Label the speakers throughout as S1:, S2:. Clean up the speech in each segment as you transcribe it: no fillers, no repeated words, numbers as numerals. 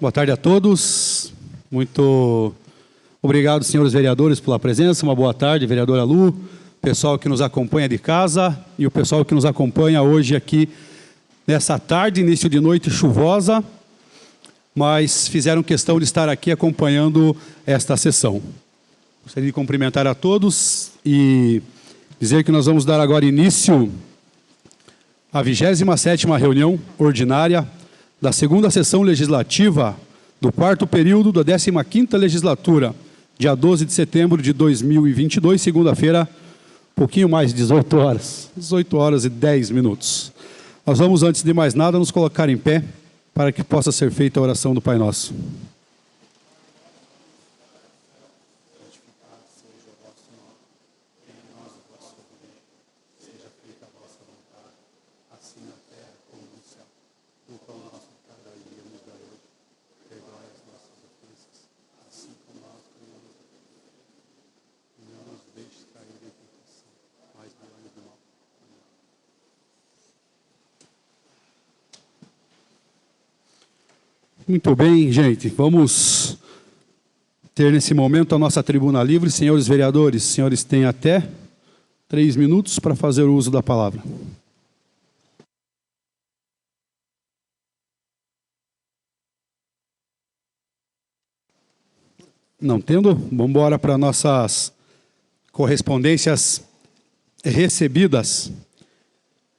S1: Boa tarde a todos. Muito obrigado, senhores vereadores, pela presença. Uma boa tarde, vereadora Lu, pessoal que nos acompanha de casa e o pessoal que nos acompanha hoje aqui nessa tarde, início de noite chuvosa, mas fizeram questão de estar aqui acompanhando esta sessão. Gostaria de cumprimentar a todos e dizer que nós vamos dar agora início à 27ª reunião ordinária da segunda sessão legislativa do quarto período da 15ª legislatura, dia 12 de setembro de 2022, segunda-feira, pouquinho mais de 18 horas, 18 horas e 10 minutos. Nós vamos, antes de mais nada, nos colocar em pé para que possa ser feita a oração do Pai Nosso. Muito bem, gente. Vamos ter nesse momento a nossa tribuna livre. Senhores vereadores, senhores têm até 3 minutos para fazer o uso da palavra. Não tendo, vamos embora para nossas correspondências recebidas.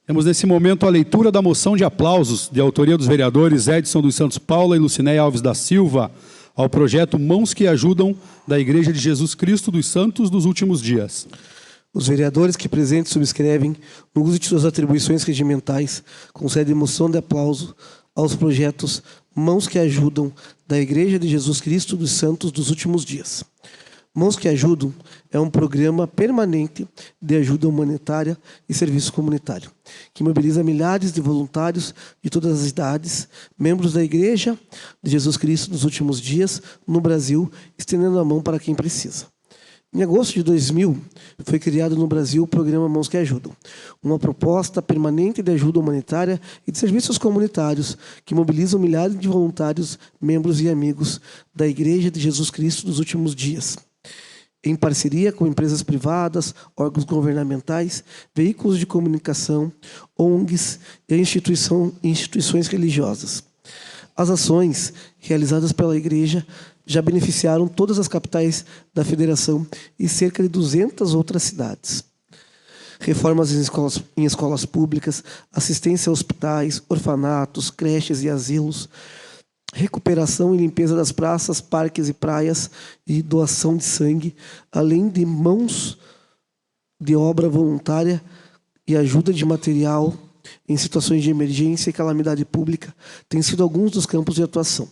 S1: Temos nesse momento a leitura da moção de aplausos de autoria dos vereadores Edson dos Santos Paula e Lucinéia Alves da Silva ao projeto Mãos que Ajudam da Igreja de Jesus Cristo dos Santos dos Últimos Dias.
S2: Os vereadores que presentes subscrevem, no uso de suas atribuições regimentais, concedem moção de aplauso aos projetos Mãos que Ajudam da Igreja de Jesus Cristo dos Santos dos Últimos Dias. Mãos que Ajudam é um programa permanente de ajuda humanitária e serviço comunitário, que mobiliza milhares de voluntários de todas as idades, membros da Igreja de Jesus Cristo dos Últimos Dias no Brasil, estendendo a mão para quem precisa. Em agosto de 2000, foi criado no Brasil o programa Mãos que Ajudam, uma proposta permanente de ajuda humanitária e de serviços comunitários que mobilizam milhares de voluntários, membros e amigos da Igreja de Jesus Cristo dos Últimos Dias, em parceria com empresas privadas, órgãos governamentais, veículos de comunicação, ONGs e instituições religiosas. As ações realizadas pela Igreja já beneficiaram todas as capitais da Federação e cerca de 200 outras cidades. Reformas em escolas públicas, assistência a hospitais, orfanatos, creches e asilos, recuperação e limpeza das praças, parques e praias e doação de sangue, além de mãos de obra voluntária e ajuda de material em situações de emergência e calamidade pública, têm sido alguns dos campos de atuação.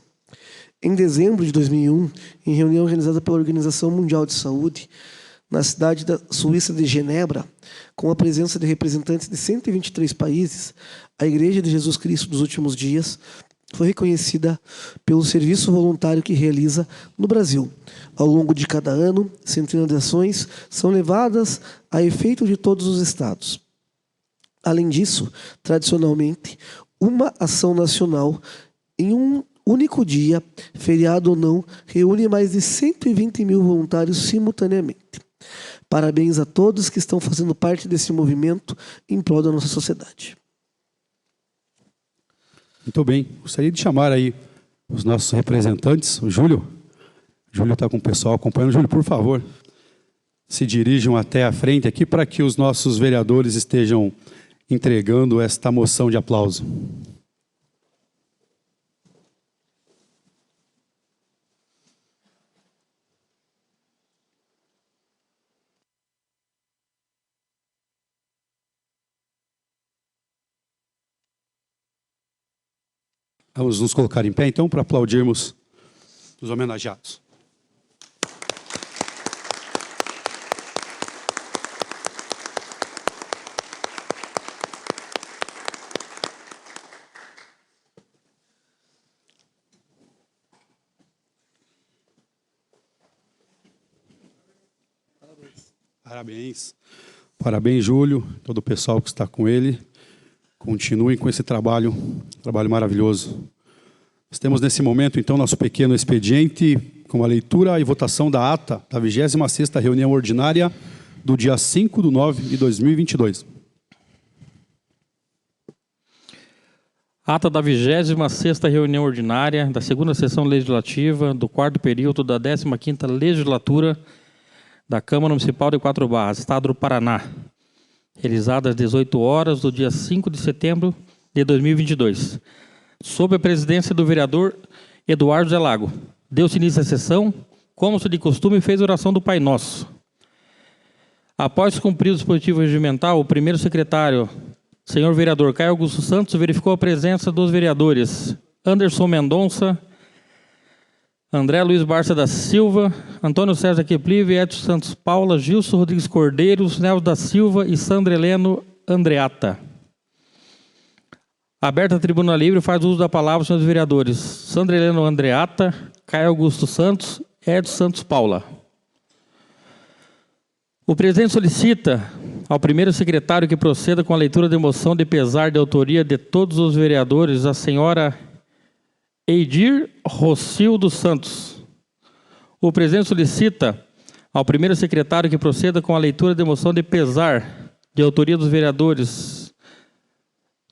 S2: Em dezembro de 2001, em reunião realizada pela Organização Mundial de Saúde, na cidade da Suíça de Genebra, com a presença de representantes de 123 países, a Igreja de Jesus Cristo dos Últimos Dias foi reconhecida pelo serviço voluntário que realiza no Brasil. Ao longo de cada ano, centenas de ações são levadas a efeito de todos os estados. Além disso, tradicionalmente, uma ação nacional em um único dia, feriado ou não, reúne mais de 120 mil voluntários simultaneamente. Parabéns a todos que estão fazendo parte desse movimento em prol da nossa sociedade.
S1: Muito bem. Gostaria de chamar aí os nossos representantes, o Júlio. O Júlio está com o pessoal acompanhando. Júlio, por favor, se dirijam até a frente aqui para que os nossos vereadores estejam entregando esta moção de aplauso. Vamos nos colocar em pé, então, para aplaudirmos os homenageados. Parabéns. Parabéns, Júlio, todo o pessoal que está com ele. Continuem com esse trabalho maravilhoso. Nós temos nesse momento, então, nosso pequeno expediente com a leitura e votação da ata da 26ª reunião ordinária do dia 5/9/2022.
S3: Ata da 26ª reunião ordinária da 2ª sessão legislativa do 4º período da 15ª legislatura da Câmara Municipal de Quatro Barras, Estado do Paraná, realizada às 18 horas do dia 5 de setembro de 2022, sob a presidência do vereador Eduardo Zé Lago. Deu-se início à sessão, como se de costume fez a oração do Pai Nosso. Após cumprir o dispositivo regimental, o primeiro secretário, senhor vereador Caio Augusto Santos, verificou a presença dos vereadores Anderson Mendonça, André Luiz Barça da Silva, Antônio César Keplive, Edson Santos Paula, Gilson Rodrigues Cordeiros, Nelson da Silva e Sandra Heleno Andreata. Aberta a tribuna livre, faz uso da palavra os senhores vereadores Sandra Heleno Andreata, Caio Augusto Santos, Edson Santos Paula. O presidente solicita ao primeiro secretário que proceda com a leitura de moção de pesar de autoria de todos os vereadores, a senhora Eidir Rocildo Santos. O presidente solicita ao primeiro secretário que proceda com a leitura de moção de pesar de autoria dos vereadores,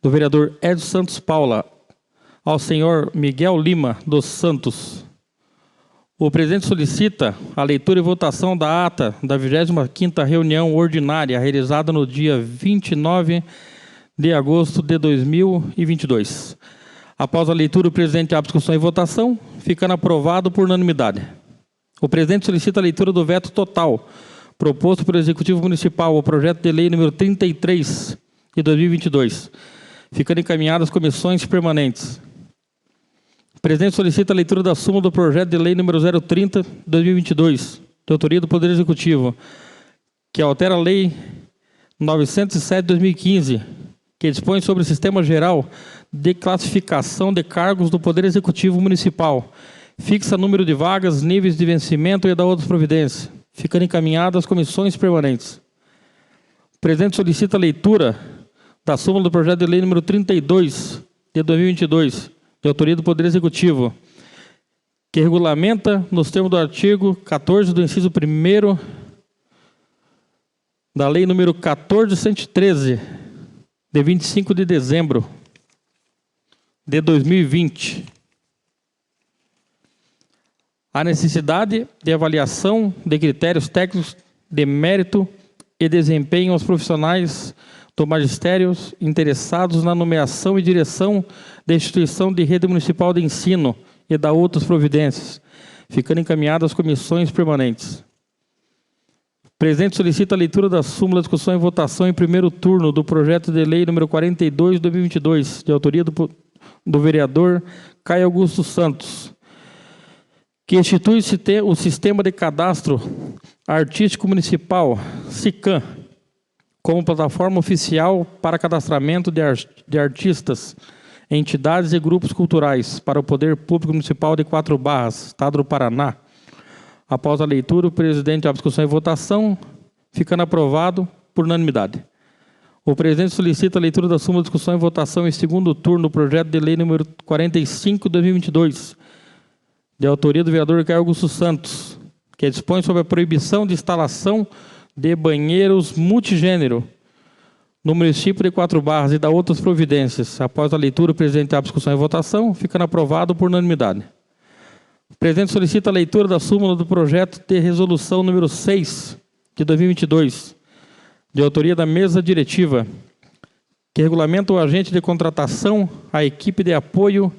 S3: do vereador Edson Santos Paula, ao senhor Miguel Lima dos Santos. O presidente solicita a leitura e votação da ata da 25ª reunião ordinária realizada no dia 29 de agosto de 2022. Após a leitura, o presidente abre discussão e votação, ficando aprovado por unanimidade. O presidente solicita a leitura do veto total proposto pelo Executivo Municipal ao projeto de lei número 33 de 2022, ficando encaminhado às comissões permanentes. O presidente solicita a leitura da súmula do projeto de lei número 030 de 2022, de autoria do Poder Executivo, que altera a lei 907 de 2015, que dispõe sobre o Sistema Geral de Classificação de Cargos do Poder Executivo Municipal, fixa número de vagas, níveis de vencimento e da outras providências, ficando encaminhado às comissões permanentes. O presidente solicita a leitura da súmula do projeto de lei número 32 de 2022, de autoria do Poder Executivo, que regulamenta, nos termos do artigo 14 do inciso 1º da Lei número 14.113, de 25 de dezembro de 2020, a necessidade de avaliação de critérios técnicos de mérito e desempenho aos profissionais do magistério interessados na nomeação e direção da instituição de rede municipal de ensino e da outras providências, ficando encaminhadas às comissões permanentes. O presidente solicita a leitura da súmula, discussão e votação em primeiro turno do projeto de lei número 42 de 2022, de autoria do vereador Caio Augusto Santos, que institui o Sistema de Cadastro Artístico Municipal, SICAM, como plataforma oficial para cadastramento de artistas, entidades e grupos culturais para o Poder Público Municipal de Quatro Barras, Estado do Paraná. Após a leitura, o presidente abre discussão e votação, ficando aprovado por unanimidade. O presidente solicita a leitura da súmula, discussão e votação em segundo turno do projeto de lei número 45 de 2022, de autoria do vereador Caio Augusto Santos, que dispõe sobre a proibição de instalação de banheiros multigênero no município de Quatro Barras e da outras providências. Após a leitura, o presidente abre discussão e votação, ficando aprovado por unanimidade. O presidente solicita a leitura da súmula do projeto de resolução número 6 de 2022, de autoria da mesa diretiva, que regulamenta o agente de contratação, a equipe de apoio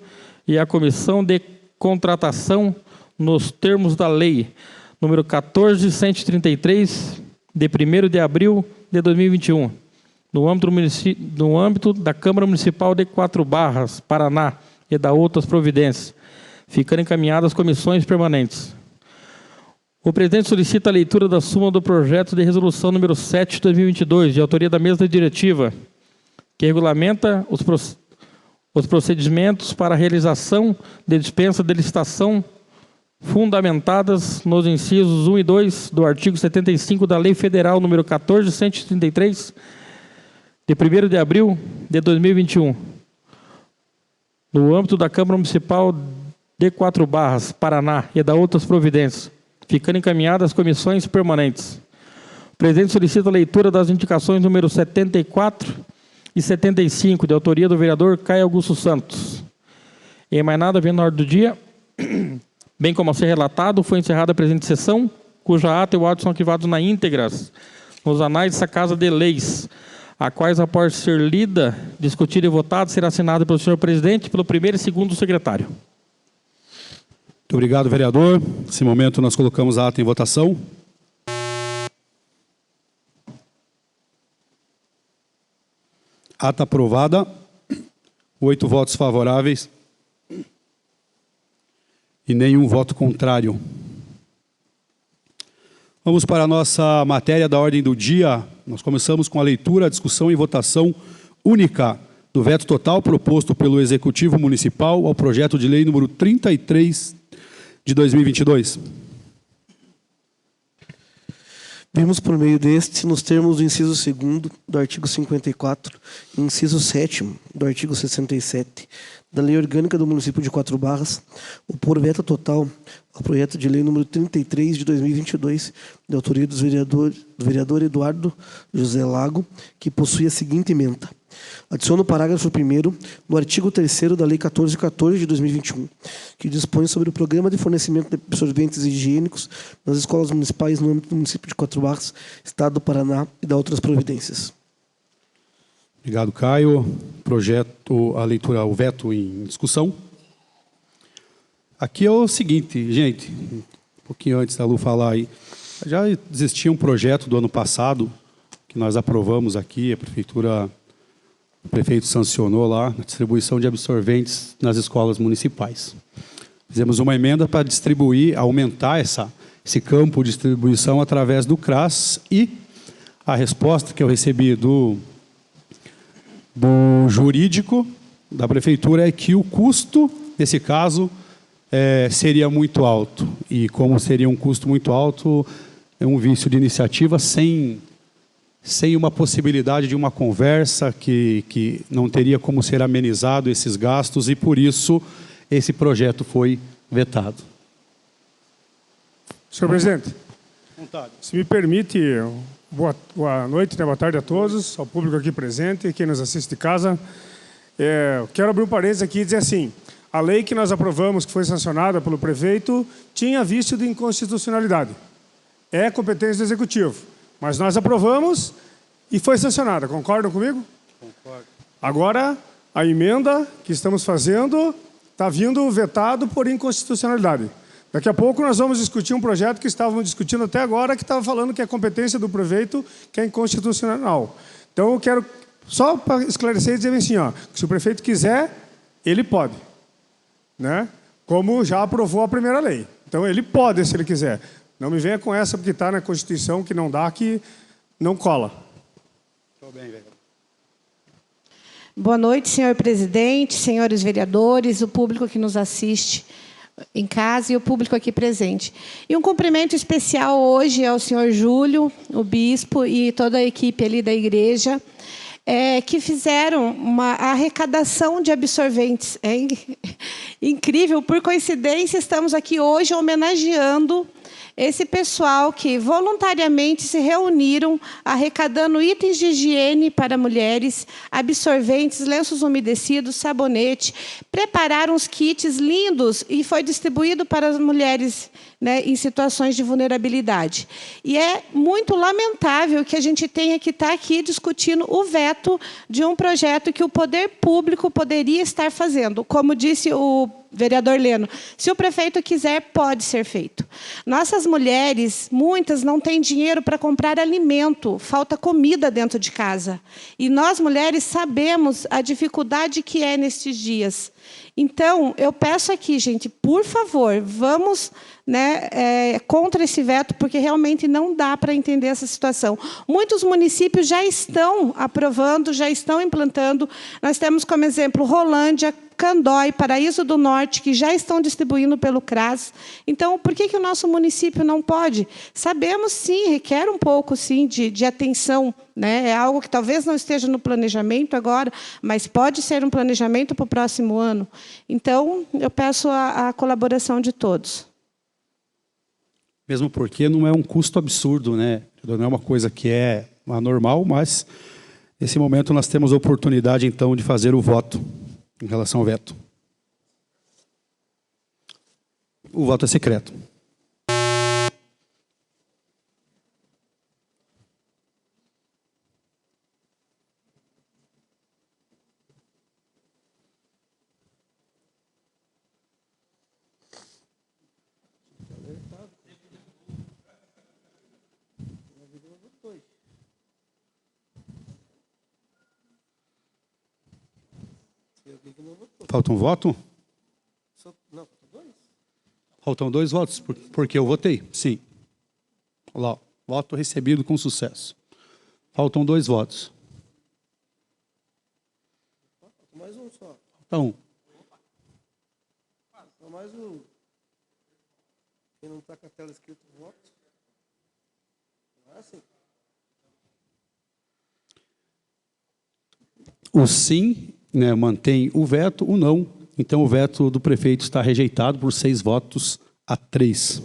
S3: e a comissão de contratação nos termos da lei número 14.133, de 1º de abril de 2021, no âmbito da Câmara Municipal de Quatro Barras, Paraná, e da outras providências, ficando encaminhadas às comissões permanentes. O presidente solicita a leitura da súmula do projeto de resolução número 7 de 2022, de autoria da mesa diretiva, que regulamenta os procedimentos para a realização de dispensa de licitação fundamentadas nos incisos 1 e 2 do artigo 75 da Lei Federal número 14.133, de 1º de abril de 2021, no âmbito da Câmara Municipal de Quatro Barras, Paraná, e da outras providências, ficando encaminhadas às comissões permanentes. O presidente solicita a leitura das indicações número 74 e 75, de autoria do vereador Caio Augusto Santos. Em mais nada, vendo na ordem do dia, bem como a ser relatado, foi encerrada a presente sessão, cuja ata e o áudio são arquivados na íntegra nos anais dessa Casa de Leis, a quais, após ser lida, discutida e votada, será assinada pelo senhor presidente, pelo primeiro e segundo secretário.
S1: Muito obrigado, vereador. Nesse momento, nós colocamos a ata em votação. Ata aprovada. 8 votos favoráveis e nenhum voto contrário. Vamos para a nossa matéria da ordem do dia. Nós começamos com a leitura, discussão e votação única do veto total proposto pelo Executivo Municipal ao projeto de lei número 33 de 2022.
S2: Vimos por meio deste, nos termos do inciso 2º do artigo 54 e inciso 7º do artigo 67 da Lei Orgânica do Município de Quatro Barras, opor veto total ao projeto de lei número 33 de 2022, de autoria do vereador Eduardo José Lago, que possui a seguinte ementa. Adiciona o parágrafo 1º do artigo 3º da Lei 1414 de 2021, que dispõe sobre o programa de fornecimento de absorventes higiênicos nas escolas municipais no âmbito do município de Quatro Barras, Estado do Paraná, e da outras providências.
S1: Obrigado, Caio. Projeto, a leitura, o veto em discussão. Aqui é o seguinte, gente, um pouquinho antes da Lu falar aí, já existia um projeto do ano passado, que nós aprovamos aqui, o prefeito sancionou lá, a distribuição de absorventes nas escolas municipais. Fizemos uma emenda para distribuir, aumentar esse campo de distribuição através do CRAS, e a resposta que eu recebi do jurídico da prefeitura é que o custo, nesse caso, seria muito alto. E como seria um custo muito alto, é um vício de iniciativa sem uma possibilidade de uma conversa que não teria como ser amenizado esses gastos, e por isso esse projeto foi vetado.
S4: Senhor presidente,
S1: Vontade.
S4: se me permite, boa noite, boa tarde a todos, ao público aqui presente e quem nos assiste de casa. Quero abrir um parênteses aqui e dizer assim, a lei que nós aprovamos, que foi sancionada pelo prefeito, tinha vício de inconstitucionalidade. É competência do Executivo, mas nós aprovamos e foi sancionada. Concordam comigo?
S1: Concordo.
S4: Agora, a emenda que estamos fazendo está vindo vetado por inconstitucionalidade. Daqui a pouco nós vamos discutir um projeto que estávamos discutindo até agora, que estava falando que é competência do prefeito, que é inconstitucional. Então, eu quero, só para esclarecer e dizer assim, que se o prefeito quiser, ele pode. Né? Como já aprovou a primeira lei. Então, ele pode, se ele quiser. Não me venha com essa, porque está na Constituição, que não dá, que não cola.
S1: Estou bem, velho.
S5: Boa noite, senhor presidente, senhores vereadores, o público que nos assiste em casa e o público aqui presente. E um cumprimento especial hoje ao senhor Júlio, o bispo, e toda a equipe ali da igreja, que fizeram uma arrecadação de absorventes. É incrível, por coincidência, estamos aqui hoje homenageando esse pessoal que voluntariamente se reuniram, arrecadando itens de higiene para mulheres, absorventes, lenços umedecidos, sabonete, prepararam os kits lindos e foi distribuído para as mulheres, né, em situações de vulnerabilidade. E é muito lamentável que a gente tenha que estar aqui discutindo o veto de um projeto que o poder público poderia estar fazendo. Como disse o vereador Leno, se o prefeito quiser, pode ser feito. Nossas mulheres, muitas, não têm dinheiro para comprar alimento, falta comida dentro de casa. E nós, mulheres, sabemos a dificuldade que é nestes dias. Então, eu peço aqui, gente, por favor, vamos, né, contra esse veto, porque realmente não dá para entender essa situação. Muitos municípios já estão aprovando, já estão implantando. Nós temos como exemplo Rolândia, Candói, Paraíso do Norte, que já estão distribuindo pelo CRAS. Então, por que o nosso município não pode? Sabemos, sim, requer um pouco, sim, de atenção, né? É algo que talvez não esteja no planejamento agora, mas pode ser um planejamento para o próximo ano. Então, eu peço a colaboração de todos.
S1: Mesmo porque não é um custo absurdo, né? Não é uma coisa que é anormal, mas nesse momento nós temos a oportunidade, então, de fazer o voto em relação ao veto. O voto é secreto. Falta um voto?
S2: Não, dois.
S1: Faltam 2 votos, porque eu votei, sim. Olha lá, ó, voto recebido com sucesso. Faltam 2 votos.
S2: Mais um só.
S1: Falta um.
S2: Mais um. Quem não está com a tela escrita, voto. Sim.
S1: O sim, né, mantém o veto, o não. Então, o veto do prefeito está rejeitado por 6 votos a 3.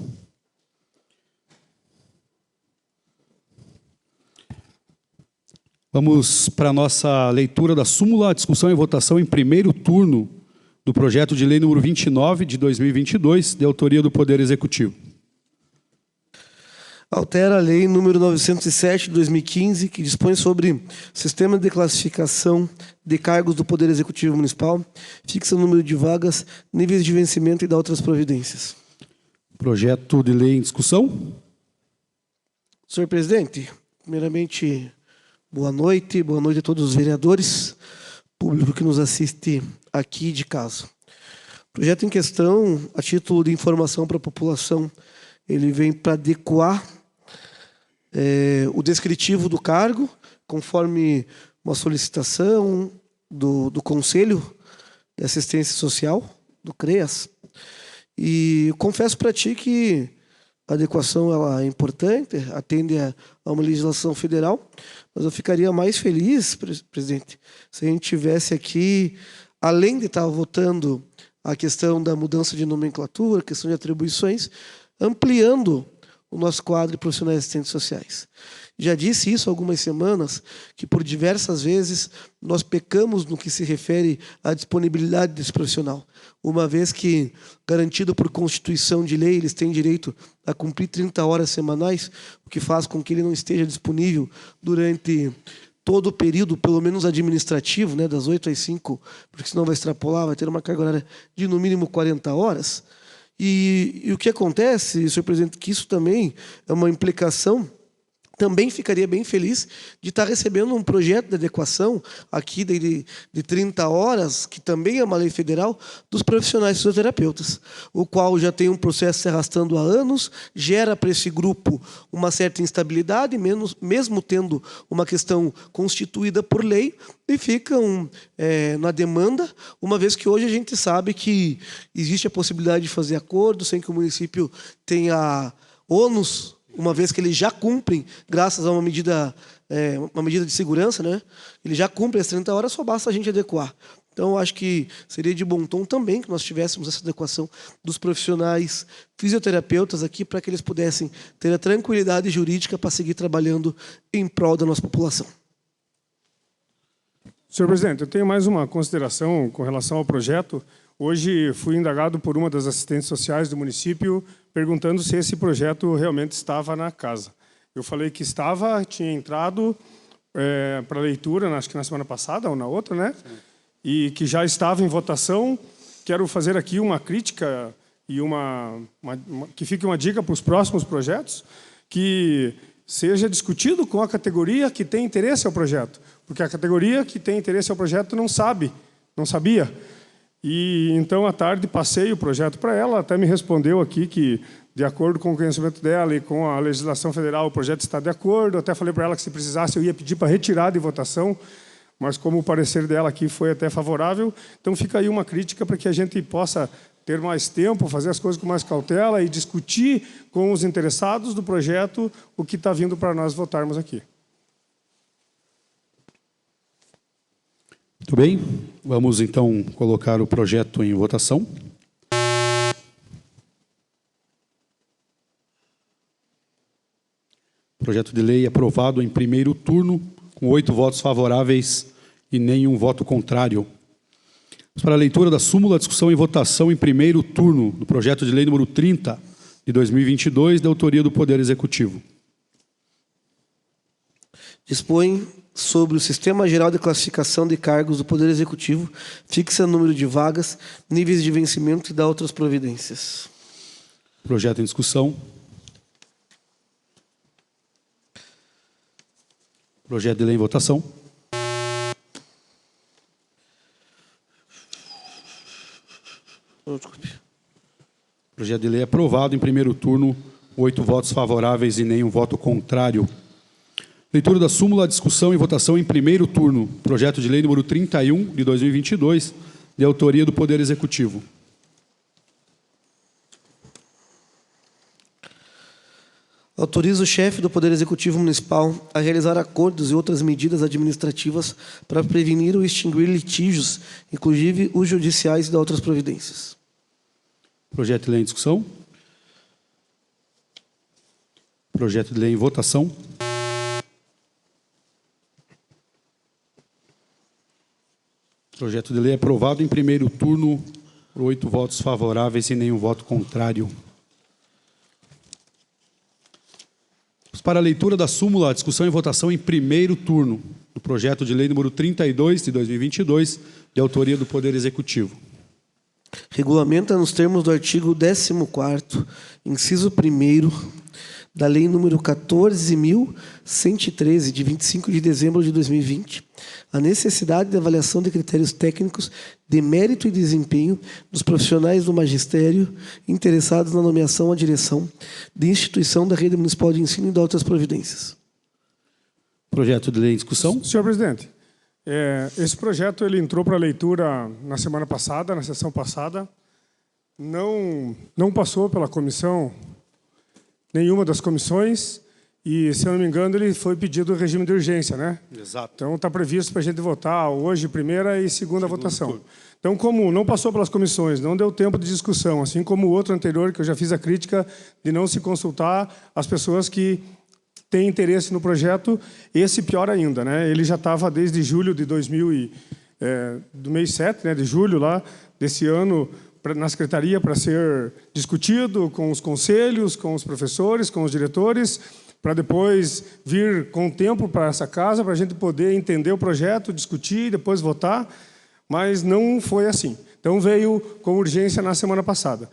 S1: Vamos para a nossa leitura da súmula, discussão e votação em primeiro turno do projeto de lei número 29 de 2022, de autoria do Poder Executivo.
S2: Altera a lei número 907 de 2015, que dispõe sobre sistema de classificação de cargos do Poder Executivo Municipal, fixa o número de vagas, níveis de vencimento e dá outras providências.
S1: Projeto de lei em discussão.
S2: Senhor presidente, primeiramente, boa noite a todos os vereadores, público que nos assiste aqui de casa. O projeto em questão, a título de informação para a população, ele vem para adequar o descritivo do cargo, conforme uma solicitação do Conselho de Assistência Social, do CREAS. E confesso para ti que a adequação ela é importante, atende a uma legislação federal, mas eu ficaria mais feliz, presidente, se a gente tivesse aqui, além de estar votando a questão da mudança de nomenclatura, a questão de atribuições, ampliando o nosso quadro de profissionais assistentes sociais. Já disse isso há algumas semanas, que por diversas vezes nós pecamos no que se refere à disponibilidade desse profissional, uma vez que, garantido por Constituição de lei, eles têm direito a cumprir 30 horas semanais, o que faz com que ele não esteja disponível durante todo o período, pelo menos administrativo, né, das 8 às 5, porque senão vai extrapolar, vai ter uma carga horária de no mínimo 40 horas. E o que acontece, senhor presidente, que isso também é uma implicação, também ficaria bem feliz de estar recebendo um projeto de adequação aqui de 30 horas, que também é uma lei federal, dos profissionais fisioterapeutas, o qual já tem um processo se arrastando há anos, gera para esse grupo uma certa instabilidade, mesmo tendo uma questão constituída por lei, e ficam na demanda, uma vez que hoje a gente sabe que existe a possibilidade de fazer acordo sem que o município tenha ônus, uma vez que eles já cumprem, graças a uma medida de segurança, né? Eles já cumprem as 30 horas, só basta a gente adequar. Então, acho que seria de bom tom também que nós tivéssemos essa adequação dos profissionais fisioterapeutas aqui, para que eles pudessem ter a tranquilidade jurídica para seguir trabalhando em prol da nossa população.
S4: Senhor presidente, eu tenho mais uma consideração com relação ao projeto. Hoje fui indagado por uma das assistentes sociais do município, perguntando se esse projeto realmente estava na casa. Eu falei que estava, tinha entrado para leitura, acho que na semana passada ou na outra, né? Sim. E que já estava em votação. Quero fazer aqui uma crítica e que fique uma dica para os próximos projetos, que seja discutido com a categoria que tem interesse ao projeto, porque a categoria que tem interesse ao projeto não sabia. E então, à tarde, passei o projeto para ela, até me respondeu aqui que, de acordo com o conhecimento dela e com a legislação federal, o projeto está de acordo. Até falei para ela que, se precisasse, eu ia pedir para retirar de votação, mas como o parecer dela aqui foi até favorável, então fica aí uma crítica para que a gente possa ter mais tempo, fazer as coisas com mais cautela e discutir com os interessados do projeto o que está vindo para nós votarmos aqui.
S1: Muito bem, vamos então colocar o projeto em votação. Projeto de lei aprovado em primeiro turno, com 8 votos favoráveis e nenhum voto contrário. Vamos para a leitura da súmula, discussão e votação em primeiro turno do projeto de lei número 30 de 2022, da autoria do Poder Executivo.
S2: Dispõe sobre o Sistema Geral de Classificação de Cargos do Poder Executivo, fixa o número de vagas, níveis de vencimento e dá outras providências.
S1: Projeto em discussão. Projeto de lei em votação. Projeto de lei aprovado em primeiro turno, 8 votos favoráveis e nenhum voto contrário. Leitura da súmula, discussão e votação em primeiro turno. Projeto de lei número 31 de 2022, de autoria do Poder Executivo.
S2: Autoriza o chefe do Poder Executivo Municipal a realizar acordos e outras medidas administrativas para prevenir ou extinguir litígios, inclusive os judiciais, e dar outras providências.
S1: Projeto de lei em discussão. Projeto de lei em votação. Projeto de lei aprovado em primeiro turno, por 8 votos favoráveis e nenhum voto contrário. Para a leitura da súmula, discussão e votação em primeiro turno do projeto de lei número 32 de 2022, de autoria do Poder Executivo.
S2: Regulamenta nos termos do artigo 14º, inciso 1º, da Lei número 14.113, de 25 de dezembro de 2020, a necessidade de avaliação de critérios técnicos de mérito e desempenho dos profissionais do magistério interessados na nomeação à direção de instituição da rede municipal de ensino e de outras providências.
S1: Projeto de lei em discussão.
S4: Senhor presidente, esse projeto ele entrou para leitura na semana passada, na sessão passada, não passou pela comissão, nenhuma das comissões, e, se eu não me engano, ele foi pedido em regime de urgência, né?
S1: Exato.
S4: Então, está previsto para a gente votar hoje, primeira e segunda votação. Turno. Então, como não passou pelas comissões, não deu tempo de discussão, assim como o outro anterior, que eu já fiz a crítica de não se consultar as pessoas que têm interesse no projeto, esse pior ainda, né? Ele já estava desde julho de do mês 7, né, de julho lá, desse ano, na secretaria para ser discutido com os conselhos, com os professores, com os diretores, para depois vir com tempo para essa casa, para a gente poder entender o projeto, discutir e depois votar, mas não foi assim. Então, veio com urgência na semana passada.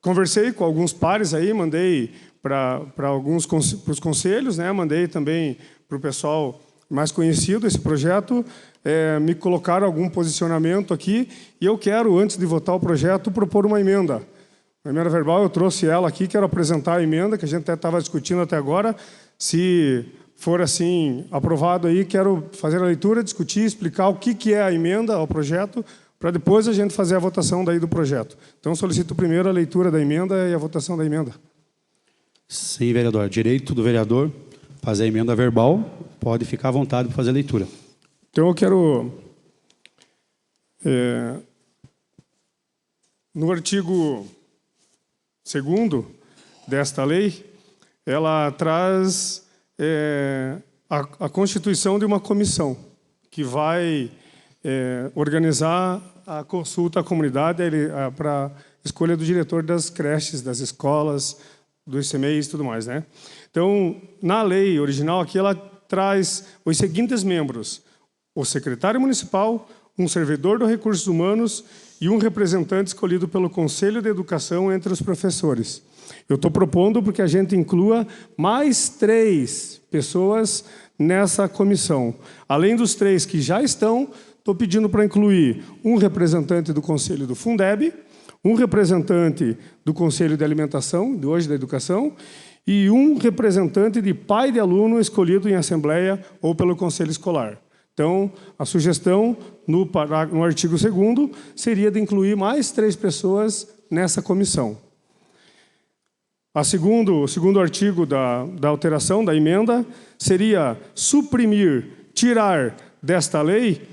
S4: Conversei com alguns pares aí, mandei para os conselhos, né? Mandei também para o pessoal mais conhecido esse projeto, me colocaram algum posicionamento aqui, e eu quero, antes de votar o projeto, propor uma emenda. A emenda verbal, eu trouxe ela aqui, quero apresentar a emenda, que a gente até estava discutindo até agora. Se for assim aprovado aí, quero fazer a leitura, discutir, explicar o que é a emenda ao projeto, para depois a gente fazer a votação daí do projeto. Então, solicito primeiro a leitura da emenda e a votação da emenda.
S1: Sim, vereador. Direito do vereador fazer a emenda verbal, pode ficar à vontade para fazer a leitura.
S4: Então, eu quero... no artigo 2º desta lei, ela traz a constituição de uma comissão que vai organizar a consulta à comunidade para a escolha do diretor das creches, das escolas, dos ICMEIs e tudo mais, né? Então, na lei original aqui, ela traz os seguintes membros: o secretário municipal, um servidor dos recursos humanos e um representante escolhido pelo Conselho de Educação entre os professores. Eu estou propondo porque a gente inclua mais 3 pessoas nessa comissão. Além dos 3 que já estão, estou pedindo para incluir um representante do Conselho do Fundeb, um representante do Conselho de Alimentação, de hoje da Educação, e um representante de pai de aluno escolhido em assembleia ou pelo conselho escolar. Então, a sugestão no artigo 2º seria de incluir mais 3 pessoas nessa comissão. O segundo artigo da alteração, da emenda, seria suprimir, tirar desta lei,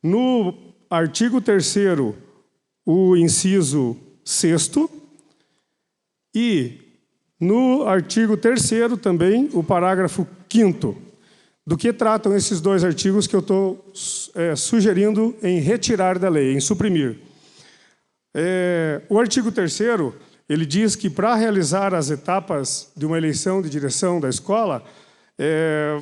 S4: no artigo 3º, o inciso 6º, e no artigo 3º também, o parágrafo 5º. Do que tratam esses 2 artigos que eu estou sugerindo em retirar da lei, em suprimir? O artigo 3º, ele diz que para realizar as etapas de uma eleição de direção da escola,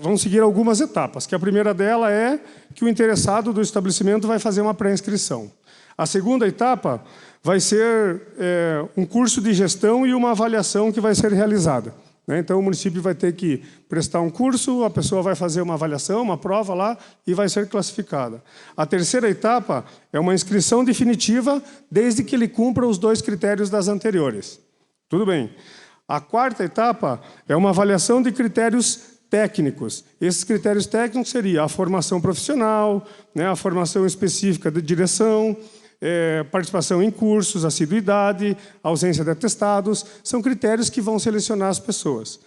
S4: vão seguir algumas etapas, que a primeira dela é que o interessado do estabelecimento vai fazer uma pré-inscrição. A segunda etapa vai ser um curso de gestão e uma avaliação que vai ser realizada. Então, o município vai ter que prestar um curso, a pessoa vai fazer uma avaliação, uma prova lá, e vai ser classificada. A terceira etapa é uma inscrição definitiva, desde que ele cumpra os 2 critérios das anteriores. Tudo bem. A quarta etapa é uma avaliação de critérios técnicos. Esses critérios técnicos seriam a formação profissional, a formação específica de direção, participação em cursos, assiduidade, ausência de atestados, são critérios que vão selecionar as pessoas.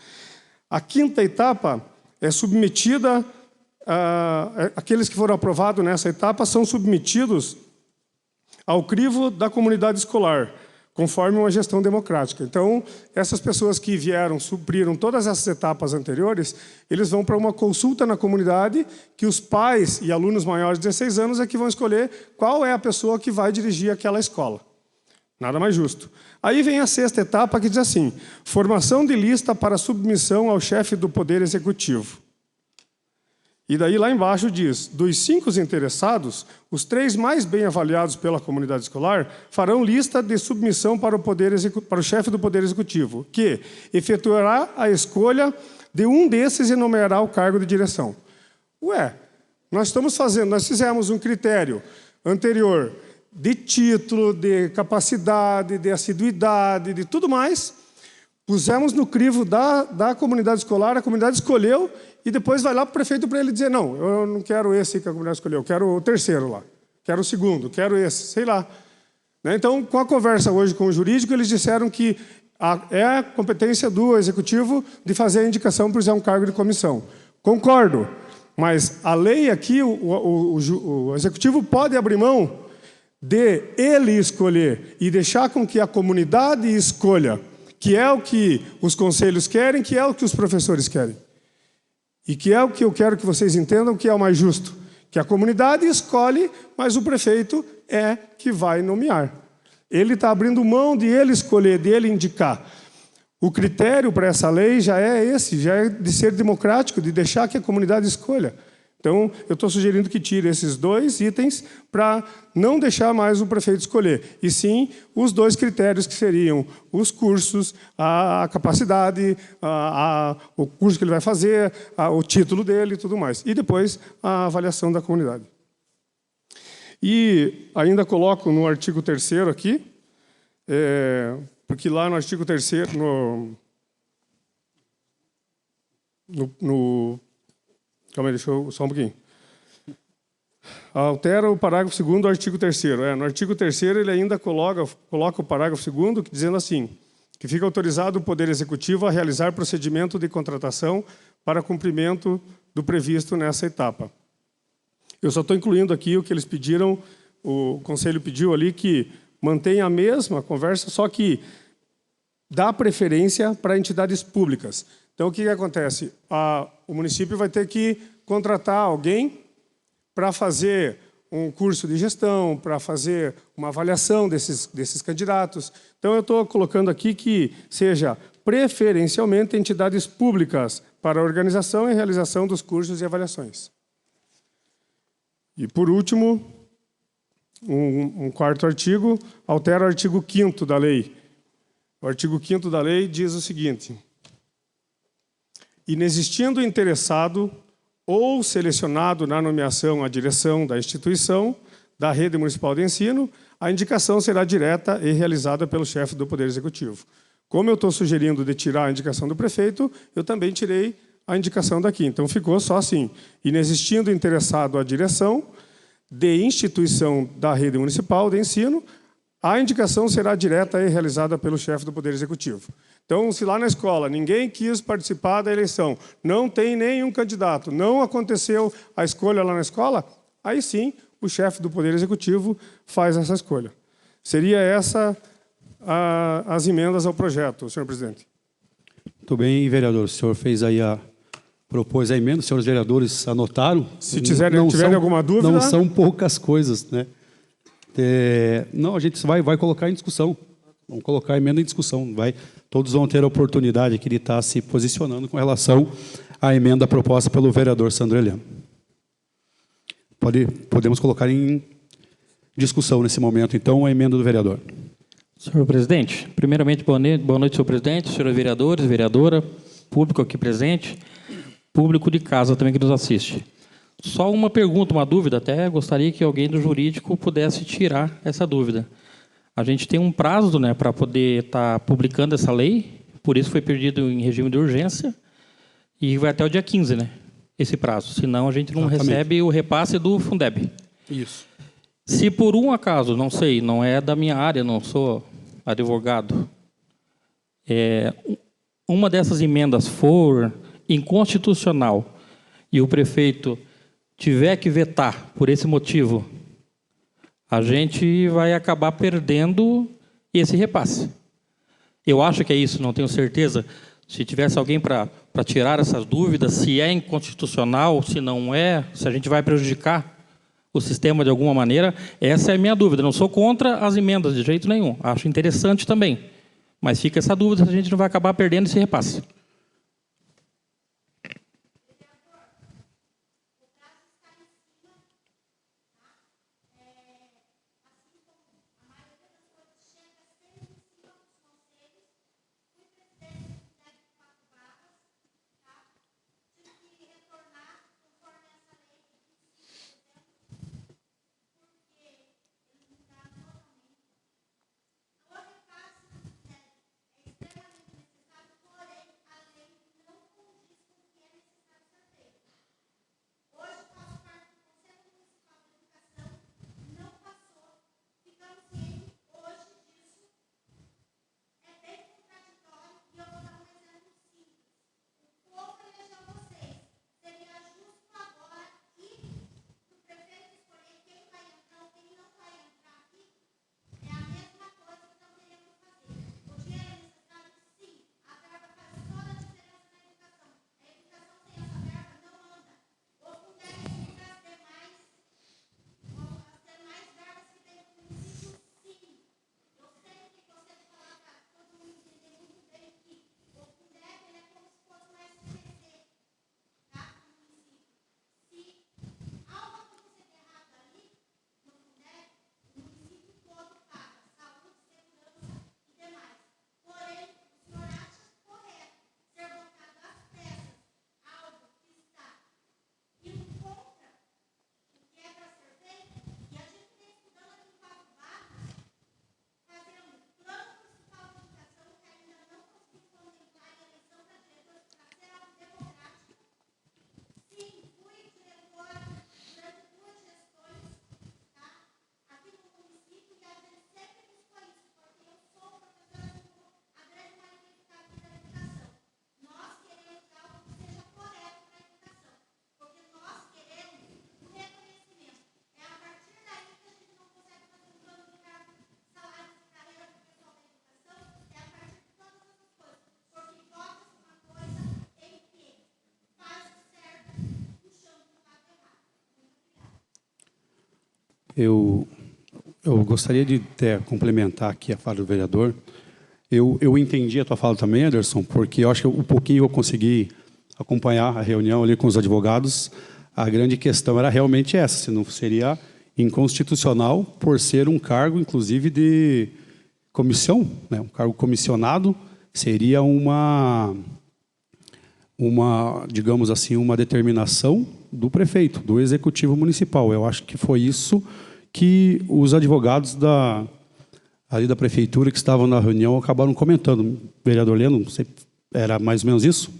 S4: A quinta etapa é submetida, aqueles que foram aprovados nessa etapa são submetidos ao crivo da comunidade escolar, conforme uma gestão democrática. Então, essas pessoas que vieram, supriram todas essas etapas anteriores, eles vão para uma consulta na comunidade, que os pais e alunos maiores de 16 anos é que vão escolher qual é a pessoa que vai dirigir aquela escola. Nada mais justo. Aí vem a sexta etapa, que diz assim: formação de lista para submissão ao chefe do Poder Executivo. E daí lá embaixo diz, dos 5 interessados, os 3 mais bem avaliados pela comunidade escolar farão lista de submissão para o chefe do Poder Executivo, que efetuará a escolha de um desses e nomeará o cargo de direção. Nós fizemos um critério anterior de título, de capacidade, de assiduidade, de tudo mais, pusemos no crivo da comunidade escolar, a comunidade escolheu, e depois vai lá para o prefeito para ele dizer, não, eu não quero esse que a comunidade escolheu, eu quero o terceiro lá, quero o segundo, quero esse, sei lá. Então, com a conversa hoje com o jurídico, eles disseram que é a competência do executivo de fazer a indicação para usar um cargo de comissão. Concordo, mas a lei aqui, o executivo pode abrir mão de ele escolher e deixar com que a comunidade escolha, que é o que os conselhos querem, que é o que os professores querem. E que é o que eu quero que vocês entendam que é o mais justo. Que a comunidade escolhe, mas o prefeito é que vai nomear. Ele está abrindo mão de ele escolher, de ele indicar. O critério para essa lei já é esse, já é de ser democrático, de deixar que a comunidade escolha. Então, eu estou sugerindo que tire esses 2 itens para não deixar mais o prefeito escolher, e sim os 2 critérios que seriam os cursos, a capacidade, o curso que ele vai fazer, o título dele e tudo mais. E depois a avaliação da comunidade. E ainda coloco no artigo 3º aqui, porque lá no artigo 3º, calma aí, deixa eu só um pouquinho. Altera o parágrafo 2º do artigo 3º. No artigo 3º ele ainda coloca o parágrafo 2º, dizendo assim, que fica autorizado o Poder Executivo a realizar procedimento de contratação para cumprimento do previsto nessa etapa. Eu só estou incluindo aqui o que eles pediram, o Conselho pediu ali que mantenha a mesma conversa, só que dá preferência para entidades públicas. Então, o que acontece? O município vai ter que contratar alguém para fazer um curso de gestão, para fazer uma avaliação desses candidatos. Então, eu estou colocando aqui que seja preferencialmente entidades públicas para a organização e realização dos cursos e avaliações. E, por último, um 4º artigo, altera o artigo 5º da lei. O artigo 5º da lei diz o seguinte: inexistindo interessado ou selecionado na nomeação à direção da instituição da rede municipal de ensino, a indicação será direta e realizada pelo chefe do Poder Executivo. Como eu estou sugerindo de tirar a indicação do prefeito, eu também tirei a indicação daqui. Então, ficou só assim. Inexistindo interessado à direção de instituição da rede municipal de ensino, a indicação será direta e realizada pelo chefe do Poder Executivo. Então, se lá na escola ninguém quis participar da eleição, não tem nenhum candidato, não aconteceu a escolha lá na escola, aí sim o chefe do Poder Executivo faz essa escolha. Seria essa as emendas ao projeto, senhor presidente.
S1: Muito bem, vereador. O senhor fez aí propôs a emenda, os senhores vereadores anotaram.
S4: Se tiverem alguma dúvida...
S1: Não são poucas coisas, né? Não, a gente vai colocar em discussão. Vamos colocar a emenda em discussão. Todos vão ter a oportunidade aqui de estar se posicionando com relação à emenda proposta pelo vereador Sandro Eliano. Podemos colocar em discussão nesse momento, então, a emenda do vereador.
S3: Senhor presidente, primeiramente, boa noite, senhor presidente, senhores vereadores, vereadora, público aqui presente, público de casa também que nos assiste. Só uma pergunta, uma dúvida, até gostaria que alguém do jurídico pudesse tirar essa dúvida. A gente tem um prazo, né, para poder estar publicando essa lei, por isso foi pedido em regime de urgência, e vai até o dia 15, né, esse prazo, senão a gente não recebe o repasse do Fundeb.
S1: Isso.
S3: Se por um acaso, não sei, não é da minha área, não sou advogado, uma dessas emendas for inconstitucional e o prefeito tiver que vetar por esse motivo, a gente vai acabar perdendo esse repasse. Eu acho que é isso, não tenho certeza. Se tivesse alguém para tirar essas dúvidas, se é inconstitucional, se não é, se a gente vai prejudicar o sistema de alguma maneira, essa é a minha dúvida. Não sou contra as emendas de jeito nenhum. Acho interessante também. Mas fica essa dúvida se a gente não vai acabar perdendo esse repasse.
S1: Eu gostaria de complementar aqui a fala do vereador. Eu entendi a tua fala também, Ederson, porque eu acho que um pouquinho eu consegui acompanhar a reunião ali com os advogados. A grande questão era realmente essa, se não seria inconstitucional por ser um cargo, inclusive, de comissão, né? Um cargo comissionado, seria digamos assim, uma determinação do prefeito, do executivo municipal. Eu acho que foi isso que os advogados ali da prefeitura que estavam na reunião acabaram comentando. Vereador Leno, não sei, era mais ou menos isso?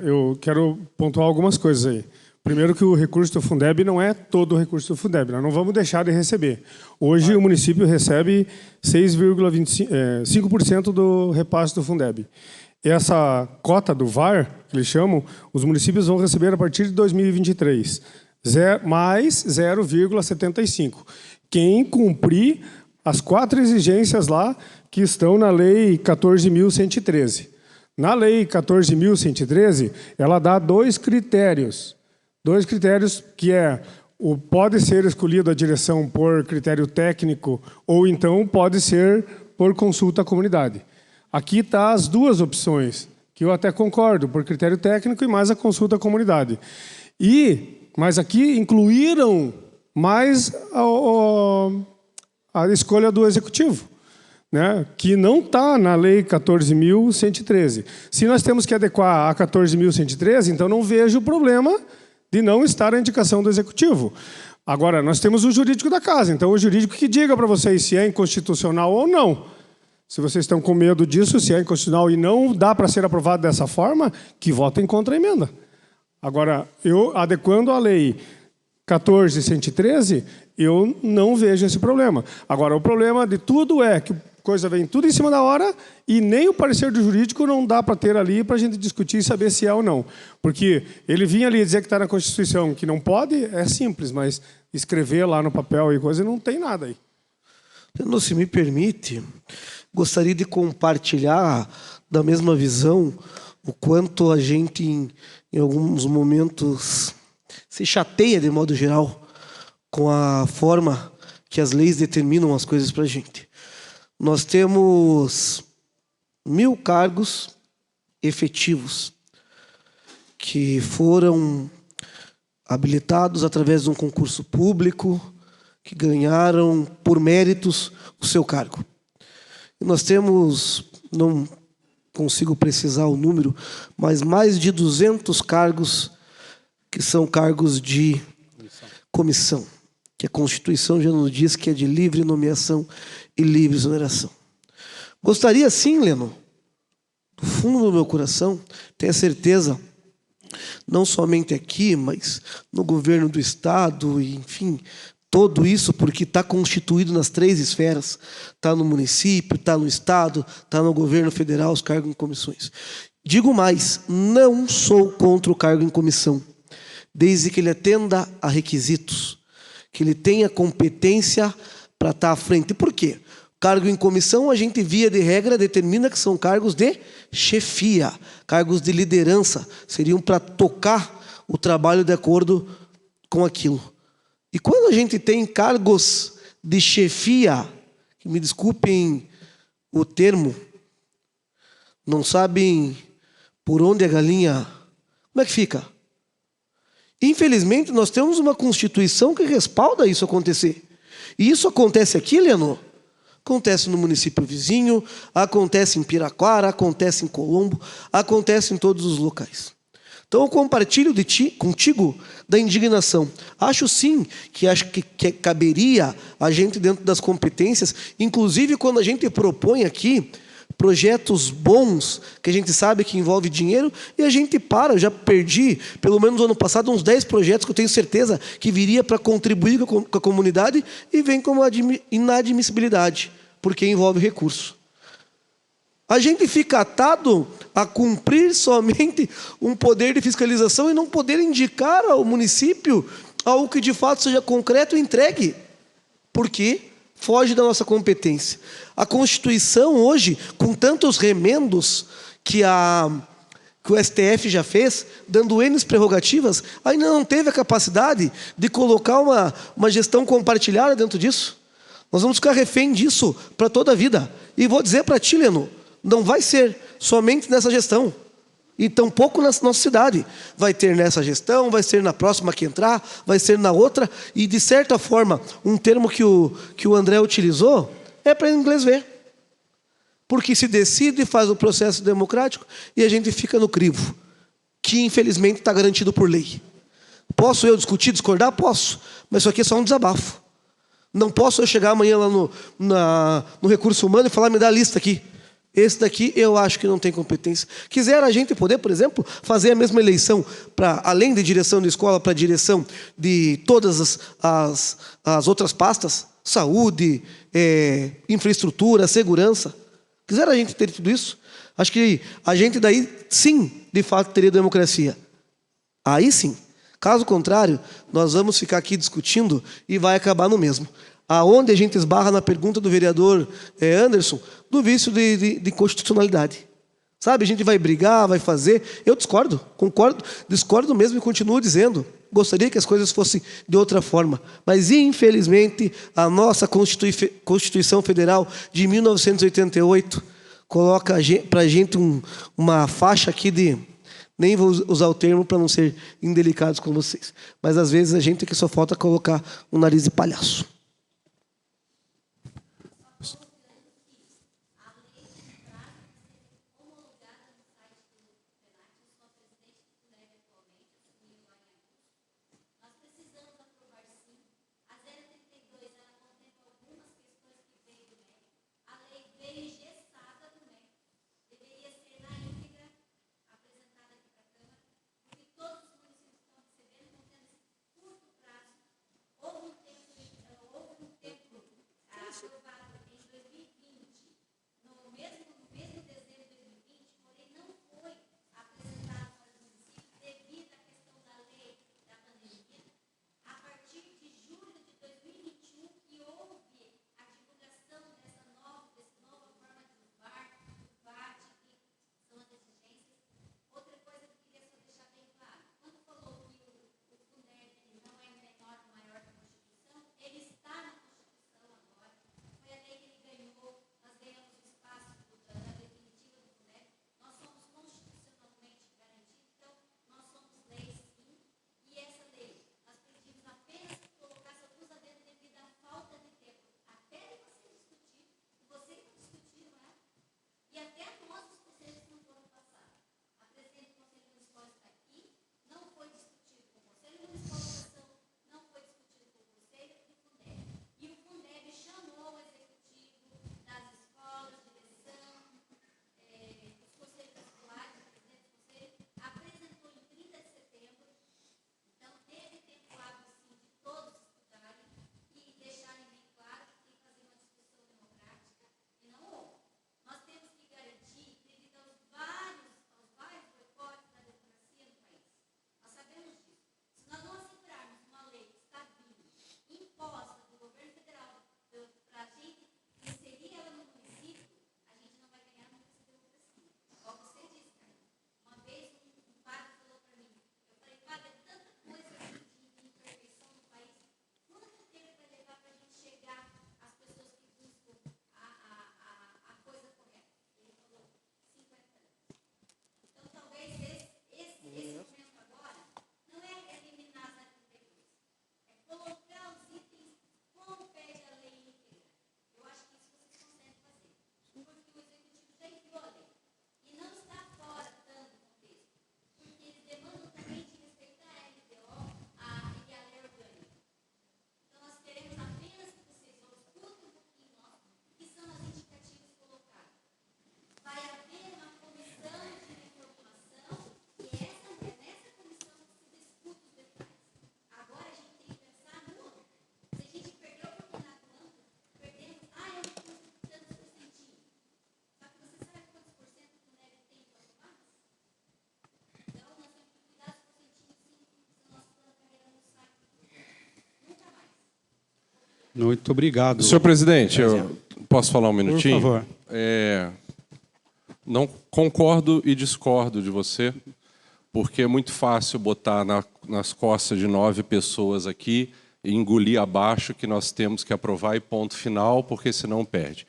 S4: Eu quero pontuar algumas coisas aí. Primeiro que o recurso do Fundeb não é todo o recurso do Fundeb, nós não vamos deixar de receber. Hoje o município recebe 6,25% do repasse do Fundeb. Essa cota do VAR, que eles chamam, os municípios vão receber a partir de 2023, mais 0,75%. Quem cumprir as 4 exigências lá que estão na Lei 14.113. Na Lei 14.113, ela dá 2 critérios. 2 critérios que pode ser escolhido a direção por critério técnico ou então pode ser por consulta à comunidade. Aqui está as 2 opções, que eu até concordo, por critério técnico e mais a consulta à comunidade. Mas aqui incluíram mais a escolha do executivo, né, que não está na Lei 14.113. Se nós temos que adequar a 14.113, então não vejo problema de não estar a indicação do executivo. Agora, nós temos o jurídico da casa, então o jurídico que diga para vocês se é inconstitucional ou não. Se vocês estão com medo disso, se é inconstitucional e não dá para ser aprovado dessa forma, que votem contra a emenda. Agora, eu adequando a Lei 14.113, eu não vejo esse problema. Agora, o problema de tudo é que a coisa vem tudo em cima da hora e nem o parecer do jurídico não dá para ter ali para a gente discutir e saber se é ou não. Porque ele vinha ali dizer que está na Constituição, que não pode, é simples, mas escrever lá no papel e coisa, não tem nada aí.
S2: Leandro, se me permite, gostaria de compartilhar da mesma visão o quanto a gente, em alguns momentos, se chateia, de modo geral, com a forma que as leis determinam as coisas para a gente. Nós temos 1000 cargos efetivos que foram habilitados através de um concurso público, que ganharam por méritos o seu cargo. E nós temos, não consigo precisar o número, mas mais de 200 cargos que são cargos de comissão, que a Constituição já nos diz que é de livre nomeação e livre exoneração. Gostaria sim, Leno, do fundo do meu coração, tenho certeza, não somente aqui, mas no governo do Estado, e, enfim, tudo isso porque está constituído nas 3 esferas, está no município, está no Estado, está no governo federal, os cargos em comissões. Digo mais, não sou contra o cargo em comissão, desde que ele atenda a requisitos, que ele tenha competência para estar à frente. Por quê? Cargo em comissão, a gente, via de regra, determina que são cargos de chefia, cargos de liderança, seriam para tocar o trabalho de acordo com aquilo. E quando a gente tem cargos de chefia, que me desculpem o termo, não sabem por onde a galinha... Como é que fica? Infelizmente, nós temos uma Constituição que respalda isso acontecer. E isso acontece aqui, Leonor? Acontece no município vizinho, acontece em Piraquara, acontece em Colombo, acontece em todos os locais. Então, eu compartilho contigo da indignação. Acho sim que caberia a gente, dentro das competências, inclusive quando a gente propõe aqui projetos bons, que a gente sabe que envolve dinheiro, e a gente para. Eu já perdi, pelo menos no ano passado, uns 10 projetos que eu tenho certeza que viria para contribuir com a comunidade e vem como inadmissibilidade, porque envolve recurso. A gente fica atado a cumprir somente um poder de fiscalização e não poder indicar ao município algo que de fato seja concreto e entregue, porque foge da nossa competência. A Constituição hoje, com tantos remendos que o STF já fez, dando N prerrogativas, ainda não teve a capacidade de colocar uma gestão compartilhada dentro disso. Nós vamos ficar refém disso para toda a vida. E vou dizer para ti, Leno, não vai ser somente nessa gestão, e tampouco na nossa cidade. Vai ter nessa gestão, vai ser na próxima que entrar, vai ser na outra, e de certa forma, um termo que o André utilizou, é para o inglês ver. Porque se decide, faz o processo democrático, e a gente fica no crivo, que infelizmente está garantido por lei. Posso eu discutir, discordar? Posso, mas isso aqui é só um desabafo. Não posso eu chegar amanhã lá no recurso humano e falar, me dá a lista aqui. Esse daqui eu acho que não tem competência. Quisera a gente poder, por exemplo, fazer a mesma eleição, além de direção de escola, para direção de todas as outras pastas, saúde, infraestrutura, segurança. Quisera a gente ter tudo isso? Acho que a gente daí, sim, de fato, teria democracia. Aí sim. Caso contrário, nós vamos ficar aqui discutindo e vai acabar no mesmo. Aonde a gente esbarra na pergunta do vereador Anderson, do vício de constitucionalidade. Sabe, a gente vai brigar, vai fazer. Eu discordo, discordo mesmo e continuo dizendo. Gostaria que as coisas fossem de outra forma. Mas, infelizmente, a nossa Constituição Federal de 1988 coloca para a gente uma faixa aqui de... Nem vou usar o termo para não ser indelicados com vocês. Mas, às vezes, a gente que só falta colocar um nariz de palhaço.
S1: Muito obrigado.
S6: Senhor presidente, eu posso falar um minutinho?
S1: Por favor.
S6: Não concordo e discordo de você, porque é muito fácil botar nas costas de 9 pessoas aqui e engolir abaixo que nós temos que aprovar e ponto final, porque senão perde.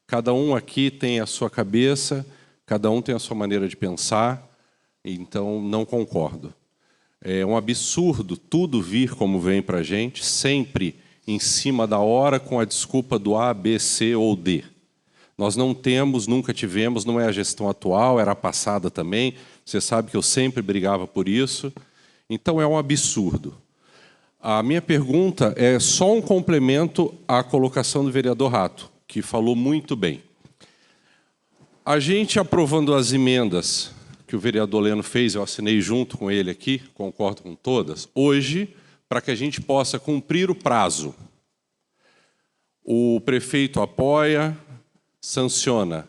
S6: Cada um aqui tem a sua cabeça, cada um tem a sua maneira de pensar, então não concordo. É um absurdo tudo vir como vem para a gente, sempre em cima da hora com a desculpa do A, B, C ou D. Nós não temos, nunca tivemos, não é a gestão atual, era a passada também. Você sabe que eu sempre brigava por isso. Então é um absurdo. A minha pergunta é só um complemento à colocação do vereador Rato, que falou muito bem. A gente aprovando as emendas que o vereador Leno fez, eu assinei junto com ele aqui, concordo com todas, hoje, para que a gente possa cumprir o prazo. O prefeito apoia, sanciona.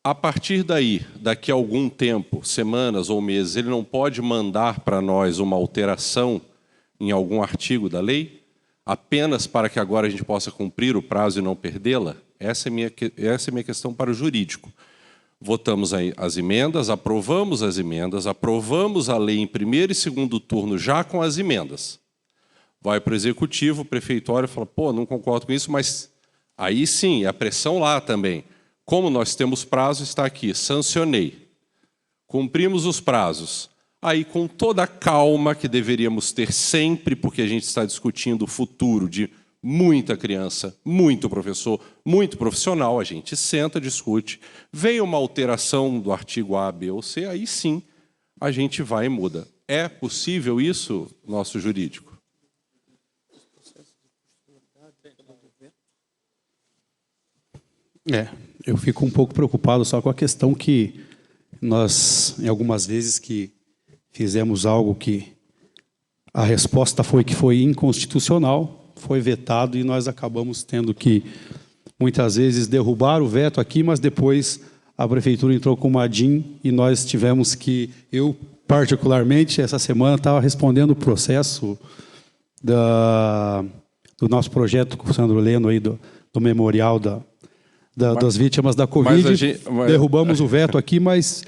S6: A partir daí, daqui a algum tempo, semanas ou meses, ele não pode mandar para nós uma alteração em algum artigo da lei, apenas para que agora a gente possa cumprir o prazo e não perdê-la? Essa é a minha questão para o jurídico. Votamos as emendas, aprovamos a lei em primeiro e segundo turno já com as emendas. Vai para o executivo, o prefeitório fala, pô, não concordo com isso, mas aí sim, a pressão lá também. Como nós temos prazo, está aqui, sancionei. Cumprimos os prazos. Aí, com toda a calma que deveríamos ter sempre, porque a gente está discutindo o futuro de muita criança, muito professor, muito profissional, a gente senta, discute, vem uma alteração do artigo A, B ou C, aí sim a gente vai e muda. É possível isso, nosso jurídico?
S1: Eu fico um pouco preocupado só com a questão que nós, em algumas vezes que fizemos algo que a resposta foi que foi inconstitucional, foi vetado e nós acabamos tendo que, muitas vezes, derrubar o veto aqui, mas depois a prefeitura entrou com uma DIN e nós tivemos que, eu particularmente, essa semana estava respondendo o processo do nosso projeto com o Sandro Leno, aí, do memorial das vítimas da Covid. Derrubamos o veto aqui, mas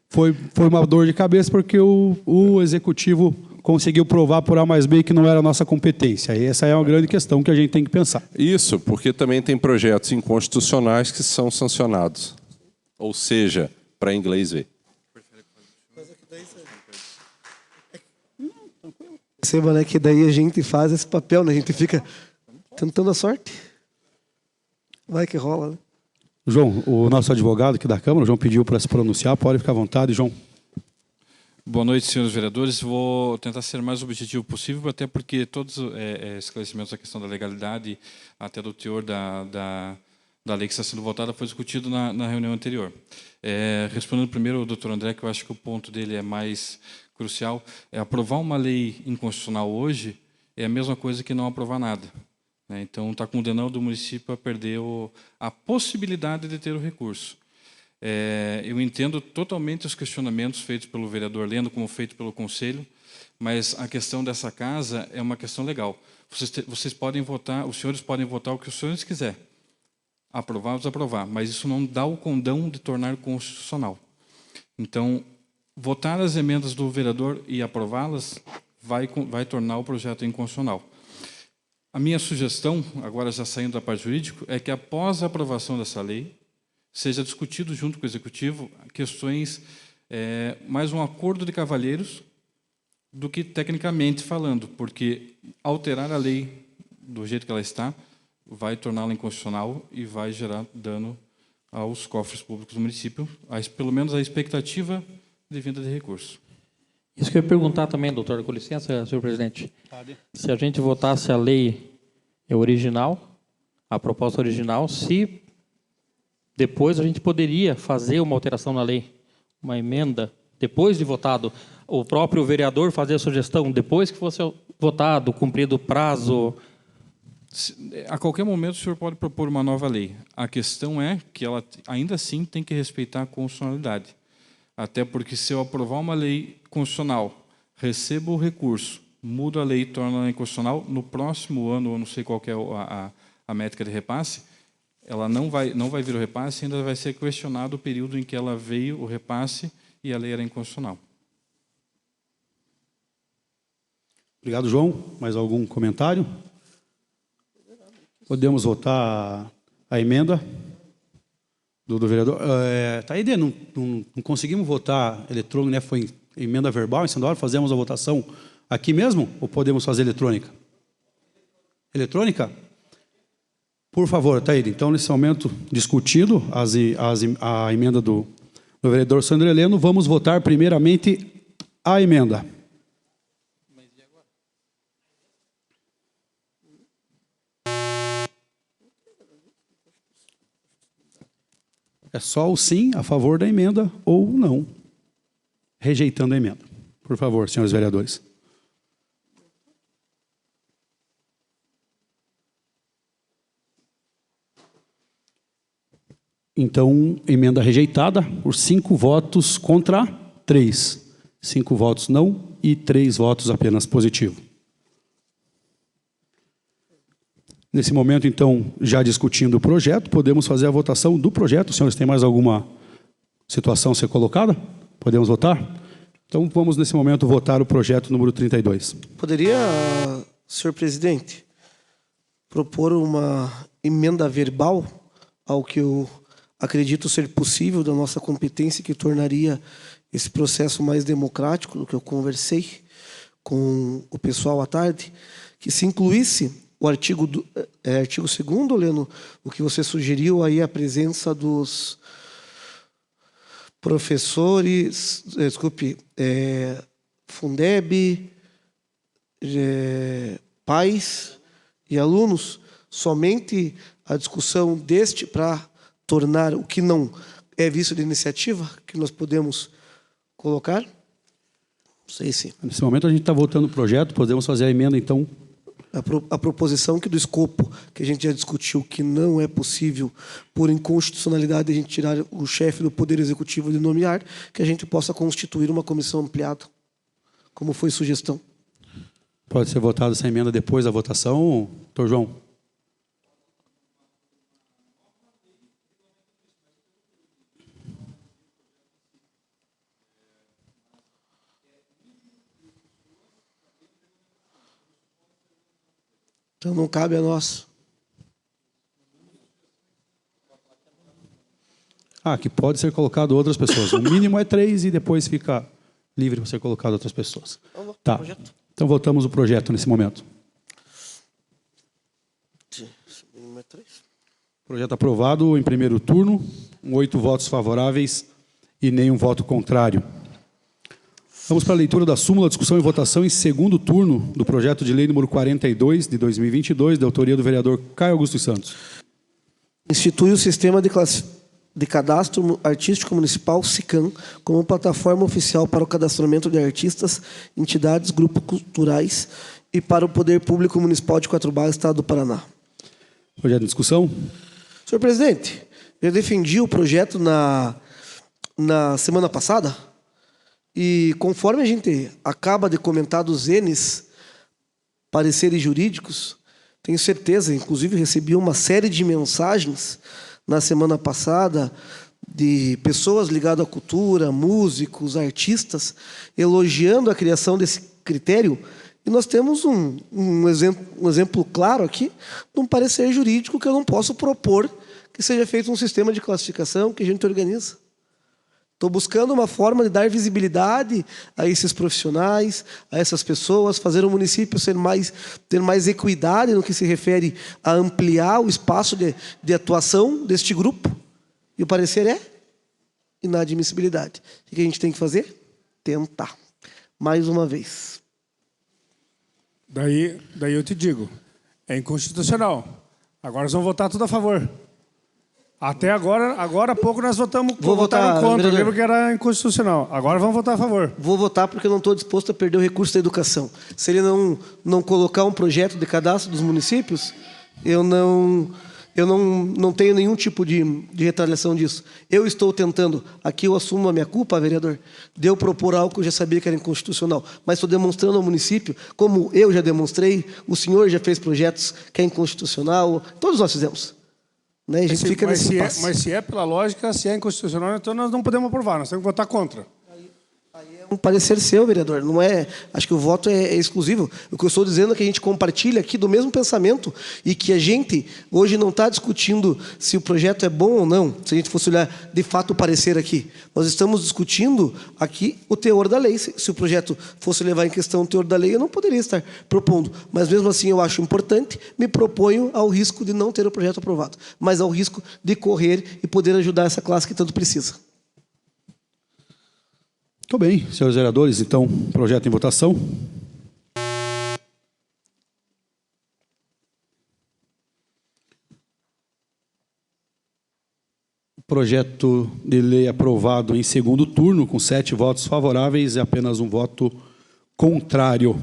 S1: foi uma dor de cabeça porque o executivo conseguiu provar por A mais B que não era a nossa competência. E essa é uma grande questão que a gente tem que pensar.
S6: Isso, porque também tem projetos inconstitucionais que são sancionados. Ou seja, para inglês ver.
S2: Perceba, né, que daí a gente faz esse papel, né? A gente fica tentando a sorte. Vai que rola, né?
S1: João, o nosso advogado aqui da Câmara, o João pediu para se pronunciar, pode ficar à vontade, João.
S7: Boa noite, senhores vereadores. Vou tentar ser o mais objetivo possível, até porque todos os esclarecimentos da questão da legalidade, até do teor da lei que está sendo votada, foi discutido na reunião anterior. Respondendo primeiro ao doutor André, que eu acho que o ponto dele é mais crucial, aprovar uma lei inconstitucional hoje é a mesma coisa que não aprovar nada. Então, está condenando o município a perder a possibilidade de ter o recurso. Eu entendo totalmente os questionamentos feitos pelo vereador Leno, como feito pelo Conselho, mas a questão dessa casa é uma questão legal. Vocês podem votar, os senhores podem votar o que os senhores quiserem. Aprovar ou desaprovar, mas isso não dá o condão de tornar constitucional. Então, votar as emendas do vereador e aprová-las vai tornar o projeto inconstitucional. A minha sugestão, agora já saindo da parte jurídica, é que após a aprovação dessa lei, seja discutido junto com o Executivo questões, mais um acordo de cavalheiros do que tecnicamente falando, porque alterar a lei do jeito que ela está vai torná-la inconstitucional e vai gerar dano aos cofres públicos do município, pelo menos a expectativa de vinda de recurso.
S3: Isso que eu ia perguntar também, doutor, com licença, senhor presidente. Se a gente votasse a lei original, a proposta original, se depois a gente poderia fazer uma alteração na lei, uma emenda, depois de votado, o próprio vereador fazer a sugestão, depois que fosse votado, cumprido o prazo.
S7: A qualquer momento o senhor pode propor uma nova lei. A questão é que ela ainda assim tem que respeitar a constitucionalidade. Até porque se eu aprovar uma lei constitucional, recebo o recurso, mudo a lei e torno ela inconstitucional, no próximo ano, eu não sei qual que é a métrica de repasse, ela não vai vir o repasse, ainda vai ser questionado o período em que ela veio o repasse e a lei era inconstitucional.
S1: Obrigado, João. Mais algum comentário? Podemos votar a emenda do vereador. Taide, não conseguimos votar eletrônico, né? Foi emenda verbal, em cima da hora, fazemos a votação aqui mesmo ou podemos fazer eletrônica? Eletrônica? Por favor, Taide. Então, nesse momento, discutido a emenda do vereador Sandro Heleno, vamos votar primeiramente a emenda. É só o sim a favor da emenda ou não, rejeitando a emenda. Por favor, senhores vereadores. Então, emenda rejeitada por 5 votos contra 3. 5 votos não e 3 votos apenas positivo. Nesse momento, então, já discutindo o projeto, podemos fazer a votação do projeto. Senhores, tem mais alguma situação a ser colocada? Podemos votar? Então, vamos, nesse momento, votar o projeto número 32.
S2: Poderia, senhor presidente, propor uma emenda verbal ao que eu acredito ser possível da nossa competência, que tornaria esse processo mais democrático, do que eu conversei com o pessoal à tarde, que se incluísse o artigo 2º, Leno, o que você sugeriu aí, a presença dos professores, Fundeb, pais e alunos, somente a discussão deste para tornar o que não é visto de iniciativa, que nós podemos colocar? Não sei se...
S1: Nesse momento, a gente está votando o projeto, podemos fazer a emenda, então...
S2: A proposição que do escopo, que a gente já discutiu, que não é possível, por inconstitucionalidade, a gente tirar o chefe do Poder Executivo de nomear, que a gente possa constituir uma comissão ampliada, como foi sugestão.
S1: Pode ser votada essa emenda depois da votação, doutor João?
S2: Então não cabe a nós.
S1: Que pode ser colocado outras pessoas. O mínimo é 3 e depois fica livre para ser colocado outras pessoas. Tá. Então votamos o projeto nesse momento.
S2: O mínimo é 3.
S1: Projeto aprovado em primeiro turno, com 8 votos favoráveis e nenhum voto contrário. Vamos para a leitura da súmula, discussão e votação em segundo turno do projeto de lei número 42, de 2022, da autoria do vereador Caio Augusto Santos.
S2: Institui o sistema de cadastro artístico municipal, SICAM, como plataforma oficial para o cadastramento de artistas, entidades, grupos culturais e para o Poder Público Municipal de Quatro Barras, Estado do Paraná.
S1: Projeto em discussão.
S2: Senhor presidente, eu defendi o projeto na semana passada e, conforme a gente acaba de comentar dos Ns, pareceres jurídicos, tenho certeza, inclusive recebi uma série de mensagens na semana passada de pessoas ligadas à cultura, músicos, artistas, elogiando a criação desse critério. E nós temos um exemplo claro aqui de um parecer jurídico que eu não posso propor que seja feito um sistema de classificação que a gente organiza. Estou buscando uma forma de dar visibilidade a esses profissionais, a essas pessoas, fazer o município ter mais equidade no que se refere a ampliar o espaço de atuação deste grupo. E o parecer é inadmissibilidade. O que a gente tem que fazer? Tentar. Mais uma vez.
S4: Daí eu te digo, é inconstitucional. Agora nós vamos votar tudo a favor. Até agora há pouco nós votaram contra, lembro que era inconstitucional. Agora vamos votar a favor.
S2: Vou votar porque eu não estou disposto a perder o recurso da educação. Se ele não colocar um projeto de cadastro dos municípios, eu não tenho nenhum tipo de retaliação disso. Eu estou tentando, aqui eu assumo a minha culpa, vereador, de eu propor algo que eu já sabia que era inconstitucional, mas estou demonstrando ao município, como eu já demonstrei, o senhor já fez projetos que é inconstitucional, todos nós fizemos. Né? A gente fica nesse impasse.
S4: Mas se é pela lógica, se é inconstitucional, então nós não podemos aprovar, nós temos que votar contra.
S2: Aí é um parecer seu, vereador. Não é, acho que o voto é exclusivo. O que eu estou dizendo é que a gente compartilha aqui do mesmo pensamento e que a gente hoje não está discutindo se o projeto é bom ou não, se a gente fosse olhar de fato o parecer aqui. Nós estamos discutindo aqui o teor da lei. Se o projeto fosse levar em questão o teor da lei, eu não poderia estar propondo. Mas mesmo assim eu acho importante, me proponho ao risco de não ter o projeto aprovado, mas ao risco de correr e poder ajudar essa classe que tanto precisa.
S1: Muito bem, senhores vereadores, então, projeto em votação. Projeto de lei aprovado em segundo turno, com 7 votos favoráveis e apenas um voto contrário.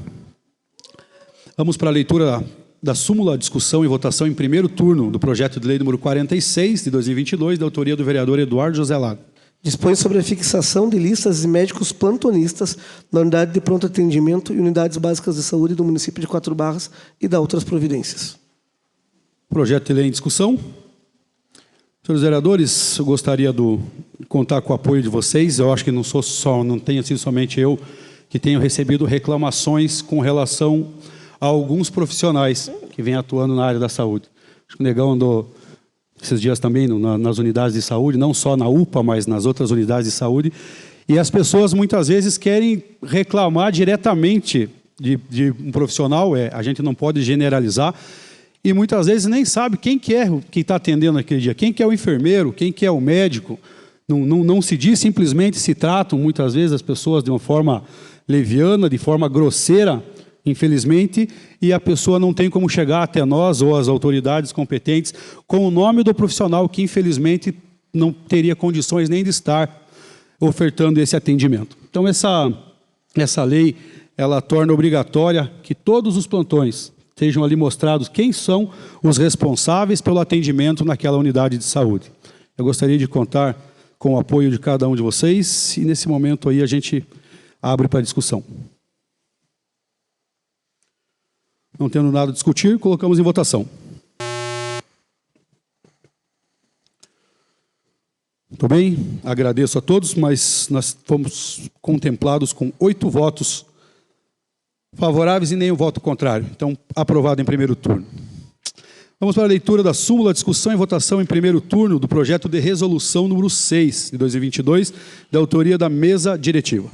S1: Vamos para a leitura da súmula, discussão e votação em primeiro turno do projeto de lei número 46, de 2022, da autoria do vereador Eduardo José Lago.
S2: Dispõe sobre a fixação de listas de médicos plantonistas na unidade de pronto atendimento e unidades básicas de saúde do município de Quatro Barras e da outras providências.
S1: Projeto de lei em discussão. Senhores vereadores, eu gostaria de contar com o apoio de vocês. Eu acho que não tenha sido somente eu que tenho recebido reclamações com relação a alguns profissionais que vêm atuando na área da saúde. Acho que o Negão andou esses dias também nas unidades de saúde, não só na UPA, mas nas outras unidades de saúde. E as pessoas muitas vezes querem reclamar diretamente de um profissional, a gente não pode generalizar, e muitas vezes nem sabe quem que é que está atendendo naquele dia, quem que é o enfermeiro, quem que é o médico. Não se diz, simplesmente se tratam muitas vezes as pessoas de uma forma leviana, de forma grosseira, infelizmente, e a pessoa não tem como chegar até nós ou as autoridades competentes com o nome do profissional que, infelizmente, não teria condições nem de estar ofertando esse atendimento. Então, essa lei, ela torna obrigatória que todos os plantões sejam ali mostrados quem são os responsáveis pelo atendimento naquela unidade de saúde. Eu gostaria de contar com o apoio de cada um de vocês e, nesse momento, aí a gente abre para discussão. Não tendo nada a discutir, colocamos em votação. Muito bem, agradeço a todos, mas nós fomos contemplados com 8 votos favoráveis e nenhum voto contrário. Então, aprovado em primeiro turno. Vamos para a leitura da súmula, discussão e votação em primeiro turno do projeto de resolução número 6, de 2022, da autoria da mesa diretiva.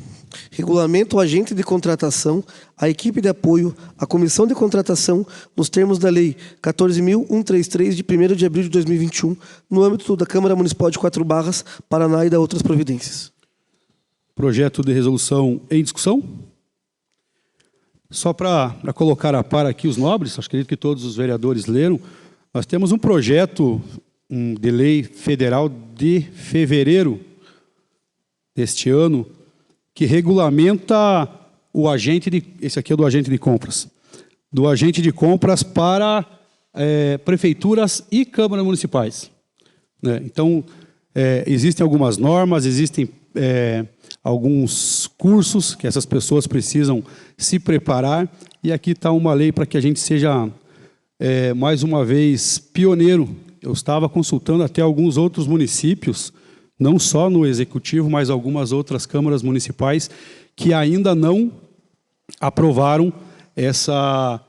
S2: Regulamenta o agente de contratação, a equipe de apoio, a comissão de contratação, nos termos da Lei 14.133, de 1º de abril de 2021, no âmbito da Câmara Municipal de Quatro Barras, Paraná e da outras providências.
S1: Projeto de resolução em discussão. Só para colocar a par aqui os nobres, acho que todos os vereadores leram, nós temos um projeto de lei federal de fevereiro deste ano, que regulamenta o agente esse aqui é do agente de compras, para prefeituras e câmaras municipais. Né? Então, existem algumas normas, existem alguns cursos que essas pessoas precisam se preparar, e aqui está uma lei para que a gente seja, mais uma vez, pioneiro. Eu estava consultando até alguns outros municípios, não só no Executivo, mas algumas outras câmaras municipais que ainda não aprovaram essa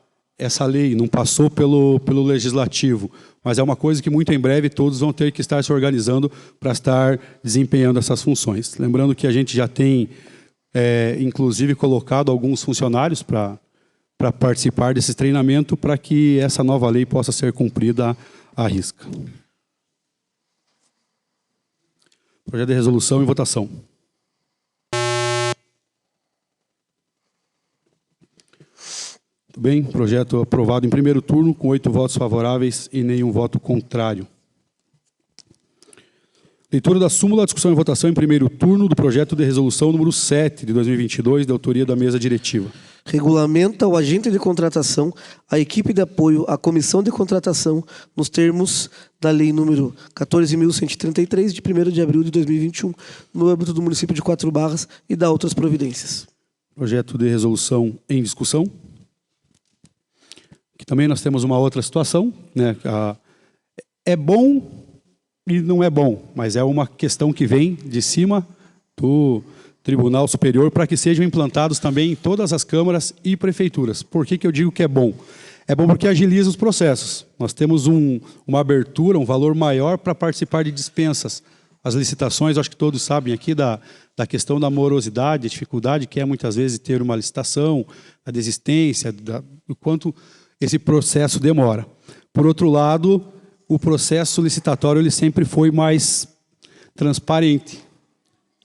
S1: lei, não passou pelo Legislativo. Mas é uma coisa que muito em breve todos vão ter que estar se organizando para estar desempenhando essas funções. Lembrando que a gente já tem, inclusive, colocado alguns funcionários para participar desse treinamento para que essa nova lei possa ser cumprida à risca. Projeto de resolução em votação. Muito bem, projeto aprovado em primeiro turno, com 8 votos favoráveis e nenhum voto contrário. Leitura da súmula, discussão e votação em primeiro turno do projeto de resolução número 7, de 2022, da autoria da mesa diretiva.
S2: Regulamenta o agente de contratação, a equipe de apoio, a comissão de contratação, nos termos da Lei número 14.133, de 1º de abril de 2021, no âmbito do município de Quatro Barras e da outras providências.
S1: Projeto de resolução em discussão. Aqui também nós temos uma outra situação, né? É bom e não é bom, mas é uma questão que vem de cima do Tribunal Superior para que sejam implantados também em todas as câmaras e prefeituras. Por que eu digo que é bom? É bom porque agiliza os processos. Nós temos uma abertura, um valor maior para participar de dispensas. As licitações, acho que todos sabem aqui da questão da morosidade, a dificuldade que é muitas vezes ter uma licitação, a desistência, o quanto esse processo demora. Por outro lado, o processo licitatório ele sempre foi mais transparente.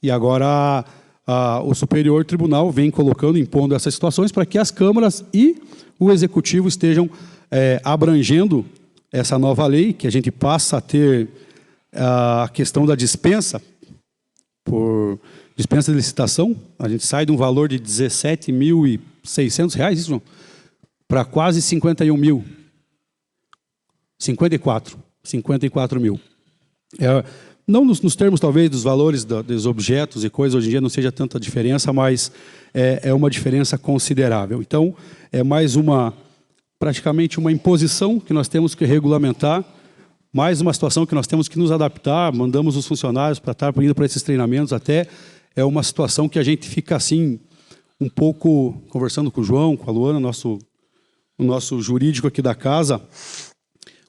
S1: E agora o Superior Tribunal vem colocando, impondo essas situações para que as câmaras e o Executivo estejam abrangendo essa nova lei, que a gente passa a ter a questão da dispensa, por dispensa de licitação, a gente sai de um valor de R$ 17.600, isso, João? Para quase 51 mil. 54 mil. Não nos termos, talvez, dos valores dos objetos e coisas, hoje em dia não seja tanta diferença, mas é uma diferença considerável. Então, é mais praticamente uma imposição que nós temos que regulamentar, mais uma situação que nós temos que nos adaptar, mandamos os funcionários para estar indo para esses treinamentos, até é uma situação que a gente fica assim, um pouco, conversando com o João, com a Luana, o nosso jurídico aqui da casa,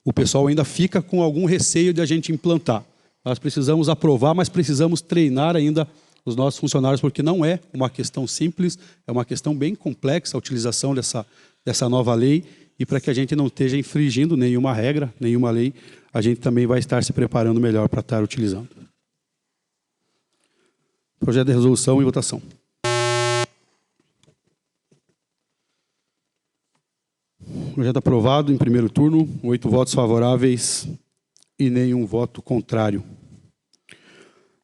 S1: o pessoal ainda fica com algum receio de a gente implantar. Nós precisamos aprovar, mas precisamos treinar ainda os nossos funcionários, porque não é uma questão simples, é uma questão bem complexa a utilização dessa nova lei, e para que a gente não esteja infringindo nenhuma regra, nenhuma lei, a gente também vai estar se preparando melhor para estar utilizando. Projeto de resolução e votação. Projeto aprovado em primeiro turno, 8 votos favoráveis e nenhum voto contrário.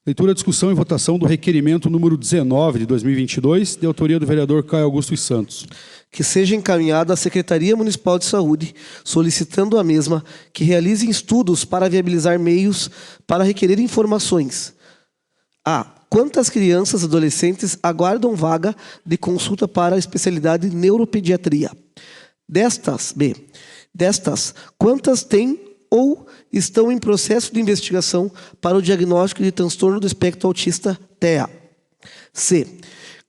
S1: Leitura, discussão e votação do requerimento número 19 de 2022, de autoria do vereador Caio Augusto dos Santos.
S2: Que seja encaminhada à Secretaria Municipal de Saúde, solicitando a mesma que realize estudos para viabilizar meios para requerer informações. A. Quantas crianças e adolescentes aguardam vaga de consulta para a especialidade neuropediatria? Destas, quantas têm ou estão em processo de investigação para o diagnóstico de transtorno do espectro autista TEA? C.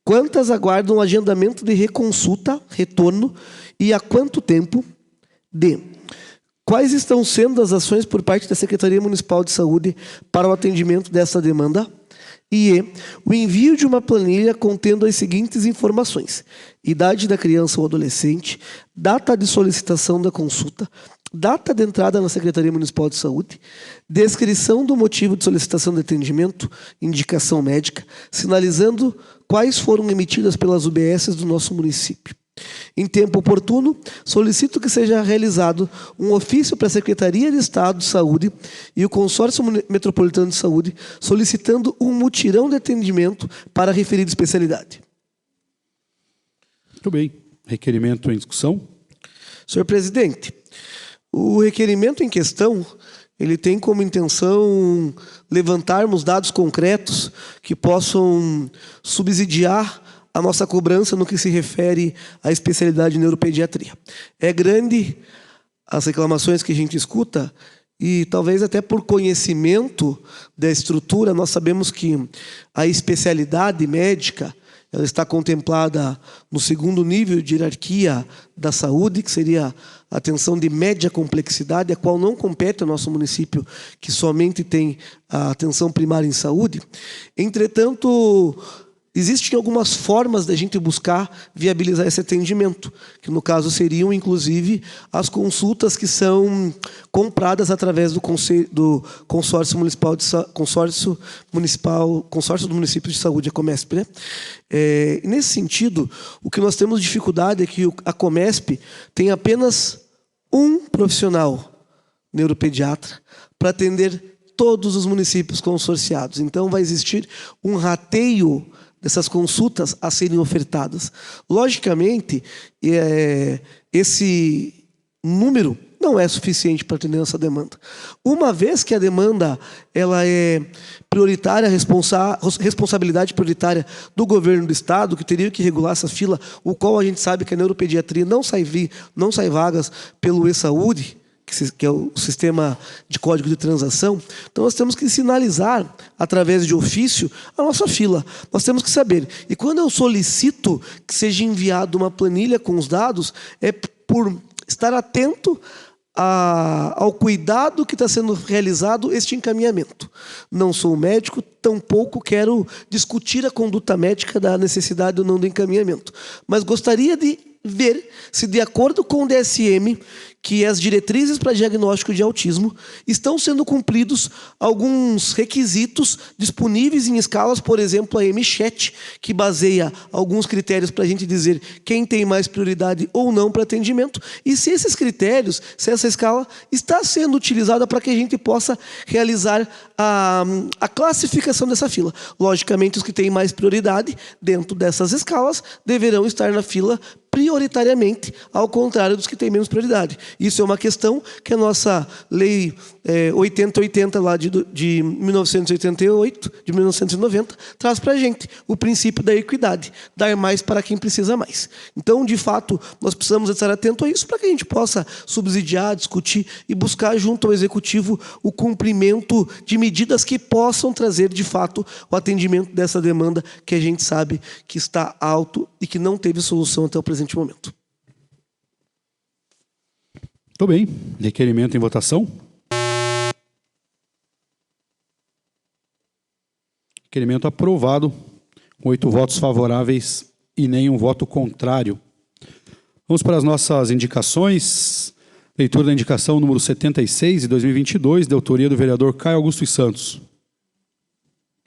S2: Quantas aguardam agendamento de reconsulta, retorno, e há quanto tempo? D. Quais estão sendo as ações por parte da Secretaria Municipal de Saúde para o atendimento dessa demanda? E E. O envio de uma planilha contendo as seguintes informações: idade da criança ou adolescente, data de solicitação da consulta, data de entrada na Secretaria Municipal de Saúde, descrição do motivo de solicitação de atendimento, indicação médica, sinalizando quais foram emitidas pelas UBSs do nosso município. Em tempo oportuno, solicito que seja realizado um ofício para a Secretaria de Estado de Saúde e o Consórcio Metropolitano de Saúde, solicitando um mutirão de atendimento para a referida especialidade.
S1: Muito bem. Requerimento em discussão.
S2: Senhor presidente, o requerimento em questão, ele tem como intenção levantarmos dados concretos que possam subsidiar a nossa cobrança no que se refere à especialidade de neuropediatria. É grande as reclamações que a gente escuta e talvez até por conhecimento da estrutura, nós sabemos que a especialidade médica ela está contemplada no segundo nível de hierarquia da saúde, que seria a atenção de média complexidade, a qual não compete ao nosso município, que somente tem a atenção primária em saúde. Entretanto, existem algumas formas da gente buscar viabilizar esse atendimento, que no caso seriam, inclusive, as consultas que são compradas através do consórcio municipal consórcio do município de saúde, a Comesp, né? Nesse sentido, o que nós temos dificuldade é que a Comesp tem apenas um profissional neuropediatra para atender todos os municípios consorciados. Então, vai existir um rateio dessas consultas a serem ofertadas. Logicamente, esse número não é suficiente para atender essa demanda. Uma vez que a demanda ela é prioritária, responsabilidade prioritária do governo do Estado, que teria que regular essa fila, o qual a gente sabe que a neuropediatria não sai vagas pelo e-saúde, que é o sistema de código de transação. Então, nós temos que sinalizar, através de ofício, a nossa fila. Nós temos que saber. E quando eu solicito que seja enviado uma planilha com os dados, é por estar atento ao cuidado que está sendo realizado este encaminhamento. Não sou médico, tampouco quero discutir a conduta médica da necessidade ou não do encaminhamento. Mas gostaria de ver se, de acordo com o DSM, que é as diretrizes para diagnóstico de autismo, estão sendo cumpridos alguns requisitos disponíveis em escalas, por exemplo, a MCHAT, que baseia alguns critérios para a gente dizer quem tem mais prioridade ou não para atendimento, e se esses critérios, se essa escala está sendo utilizada para que a gente possa realizar a classificação dessa fila. Logicamente, os que têm mais prioridade dentro dessas escalas deverão estar na fila prioritariamente, ao contrário dos que têm menos prioridade. Isso é uma questão que a nossa lei 8080 lá de 1988, de 1990, traz para a gente o princípio da equidade, dar mais para quem precisa mais. Então, de fato, nós precisamos estar atentos a isso para que a gente possa subsidiar, discutir e buscar junto ao Executivo o cumprimento de medidas que possam trazer, de fato, o atendimento dessa demanda que a gente sabe que está alto e que não teve solução até o presente momento.
S1: Muito bem. Requerimento em votação. Requerimento aprovado, com 8 votos favoráveis e nenhum voto contrário. Vamos para as nossas indicações. Leitura da indicação número 76, de 2022, de autoria do vereador Caio Augusto dos Santos.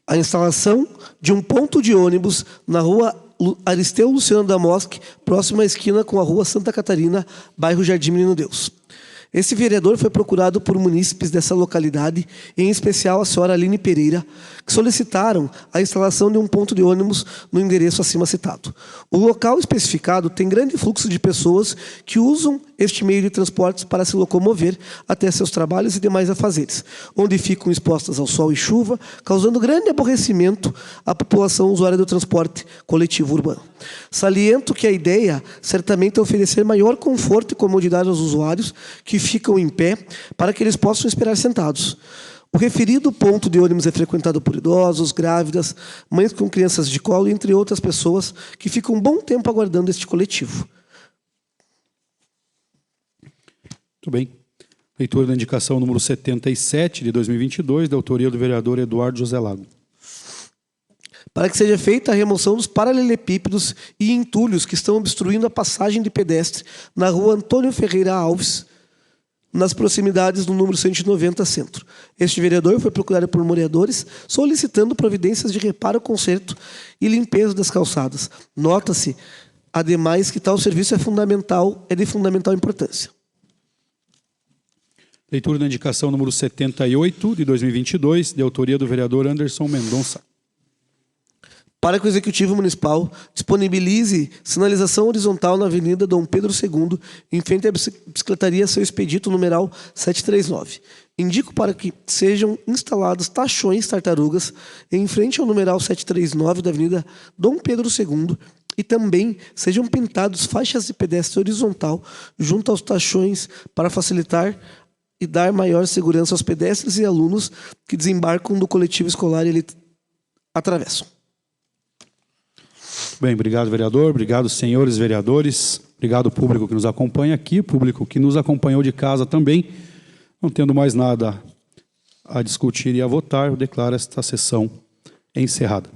S2: A instalação de um ponto de ônibus na rua Aristeu Luciano da Mosque, próxima à esquina com a rua Santa Catarina, bairro Jardim Menino Deus. Esse vereador foi procurado por munícipes dessa localidade, em especial a senhora Aline Pereira, que solicitaram a instalação de um ponto de ônibus no endereço acima citado. O local especificado tem grande fluxo de pessoas que usam este meio de transportes para se locomover até seus trabalhos e demais afazeres, onde ficam expostas ao sol e chuva, causando grande aborrecimento à população usuária do transporte coletivo urbano. Saliento que a ideia certamente é oferecer maior conforto e comodidade aos usuários que ficam em pé para que eles possam esperar sentados. O referido ponto de ônibus é frequentado por idosos, grávidas, mães com crianças de colo, entre outras pessoas que ficam um bom tempo aguardando este coletivo.
S1: Muito bem. Leitura da indicação número 77, de 2022, da autoria do vereador Eduardo José Lago.
S2: Para que seja feita a remoção dos paralelepípedos e entulhos que estão obstruindo a passagem de pedestre na rua Antônio Ferreira Alves, nas proximidades do número 190 Centro. Este vereador foi procurado por moradores solicitando providências de reparo, conserto e limpeza das calçadas. Nota-se, ademais, que tal serviço é de fundamental importância.
S1: Leitura da indicação número 78, de 2022, de autoria do vereador Anderson Mendonça.
S2: Para que o Executivo Municipal disponibilize sinalização horizontal na Avenida Dom Pedro II, em frente à bicicletaria Seu Expedito, numeral 739. Indico para que sejam instalados tachões tartarugas em frente ao numeral 739 da Avenida Dom Pedro II e também sejam pintados faixas de pedestre horizontal junto aos tachões para facilitar e dar maior segurança aos pedestres e alunos que desembarcam do coletivo escolar e ele atravessam.
S1: Bem, obrigado, vereador. Obrigado, senhores vereadores. Obrigado, público que nos acompanha aqui, público que nos acompanhou de casa também. Não tendo mais nada a discutir e a votar, eu declaro esta sessão encerrada.